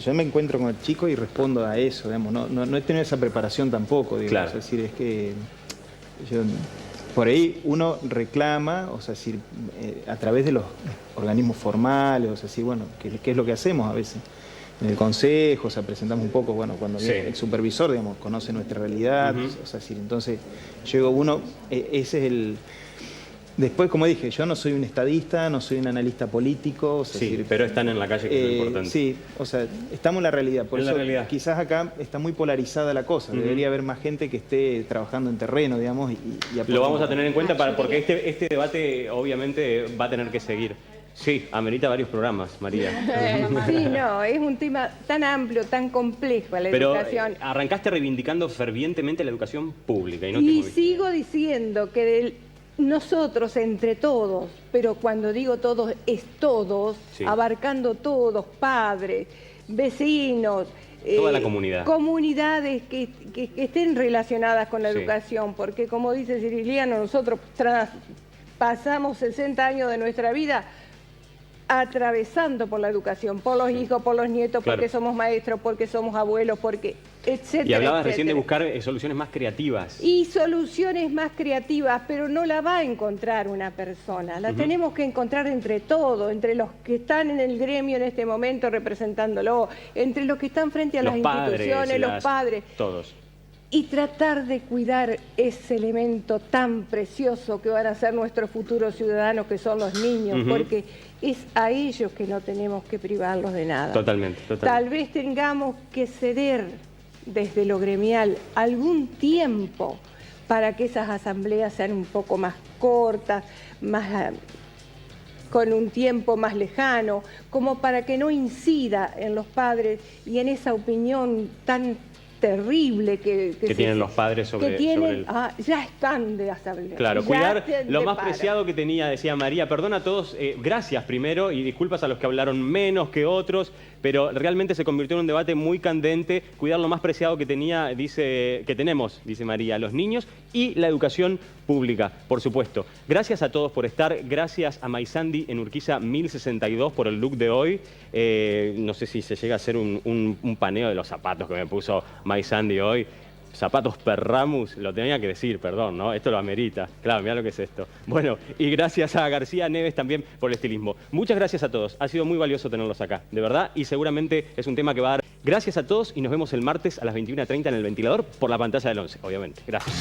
Yo me encuentro con el chico y respondo a eso, digamos. No he tenido esa preparación tampoco, digamos. Claro. Es decir, es que por ahí uno reclama, o sea, a través de los organismos formales, o sea, bueno, ¿qué es lo que hacemos a veces? En el consejo, o sea, presentamos un poco, bueno, cuando viene el supervisor, digamos, conoce nuestra realidad, o sea, entonces, yo digo, ese es el... Después, como dije, yo no soy un estadista, no soy un analista político. O sea, pero están en la calle, que es lo importante. Sí, o sea, estamos en la realidad. Por eso quizás acá está muy polarizada la cosa. Debería haber más gente que esté trabajando en terreno, digamos. Lo vamos a tener en cuenta porque este debate obviamente va a tener que seguir. Sí, amerita varios programas, María. Sí, no, es un tema tan amplio, tan complejo la educación. Pero arrancaste reivindicando fervientemente la educación pública. Y sigo diciendo que nosotros entre todos, pero cuando digo todos es todos, abarcando todos, padres, vecinos, toda la comunidad. Comunidades que estén relacionadas con la educación, porque como dice Ciriliano, nosotros pasamos 60 años de nuestra vida atravesando por la educación, por los hijos, por los nietos, porque somos maestros, porque somos abuelos, porque etcétera. Y hablabas recién de buscar soluciones más creativas. Y soluciones más creativas, pero no la va a encontrar una persona, la tenemos que encontrar entre todos, entre los que están en el gremio en este momento representándolo, entre los que están frente a las instituciones, los padres. Todos. Y tratar de cuidar ese elemento tan precioso que van a ser nuestros futuros ciudadanos, que son los niños, porque es a ellos que no tenemos que privarlos de nada. Totalmente. Tal vez tengamos que ceder desde lo gremial algún tiempo para que esas asambleas sean un poco más cortas, con un tiempo más lejano, como para que no incida en los padres y en esa opinión tan terrible que tienen los padres sobre el... ya están de asamblea. Claro, cuidar lo más preciado que tenía, decía María. Perdona a todos, gracias primero y disculpas a los que hablaron menos que otros. pero realmente se convirtió en un debate muy candente, cuidar lo más preciado que tenemos, dice María, los niños y la educación pública, por supuesto. Gracias a todos por estar, gracias a Maisandi en Urquiza 1062 por el look de hoy. No sé si se llega a hacer un paneo de los zapatos que me puso Maisandi hoy. Zapatos Perramus, lo tenía que decir, perdón, ¿no? Esto lo amerita. Claro, mirá lo que es esto. Bueno, y gracias a García Neves también por el estilismo. Muchas gracias a todos. Ha sido muy valioso tenerlos acá, de verdad, y seguramente es un tema que va a dar. Gracias a todos y nos vemos el martes a las 21:30 en El Ventilador por la pantalla del 11, obviamente. Gracias.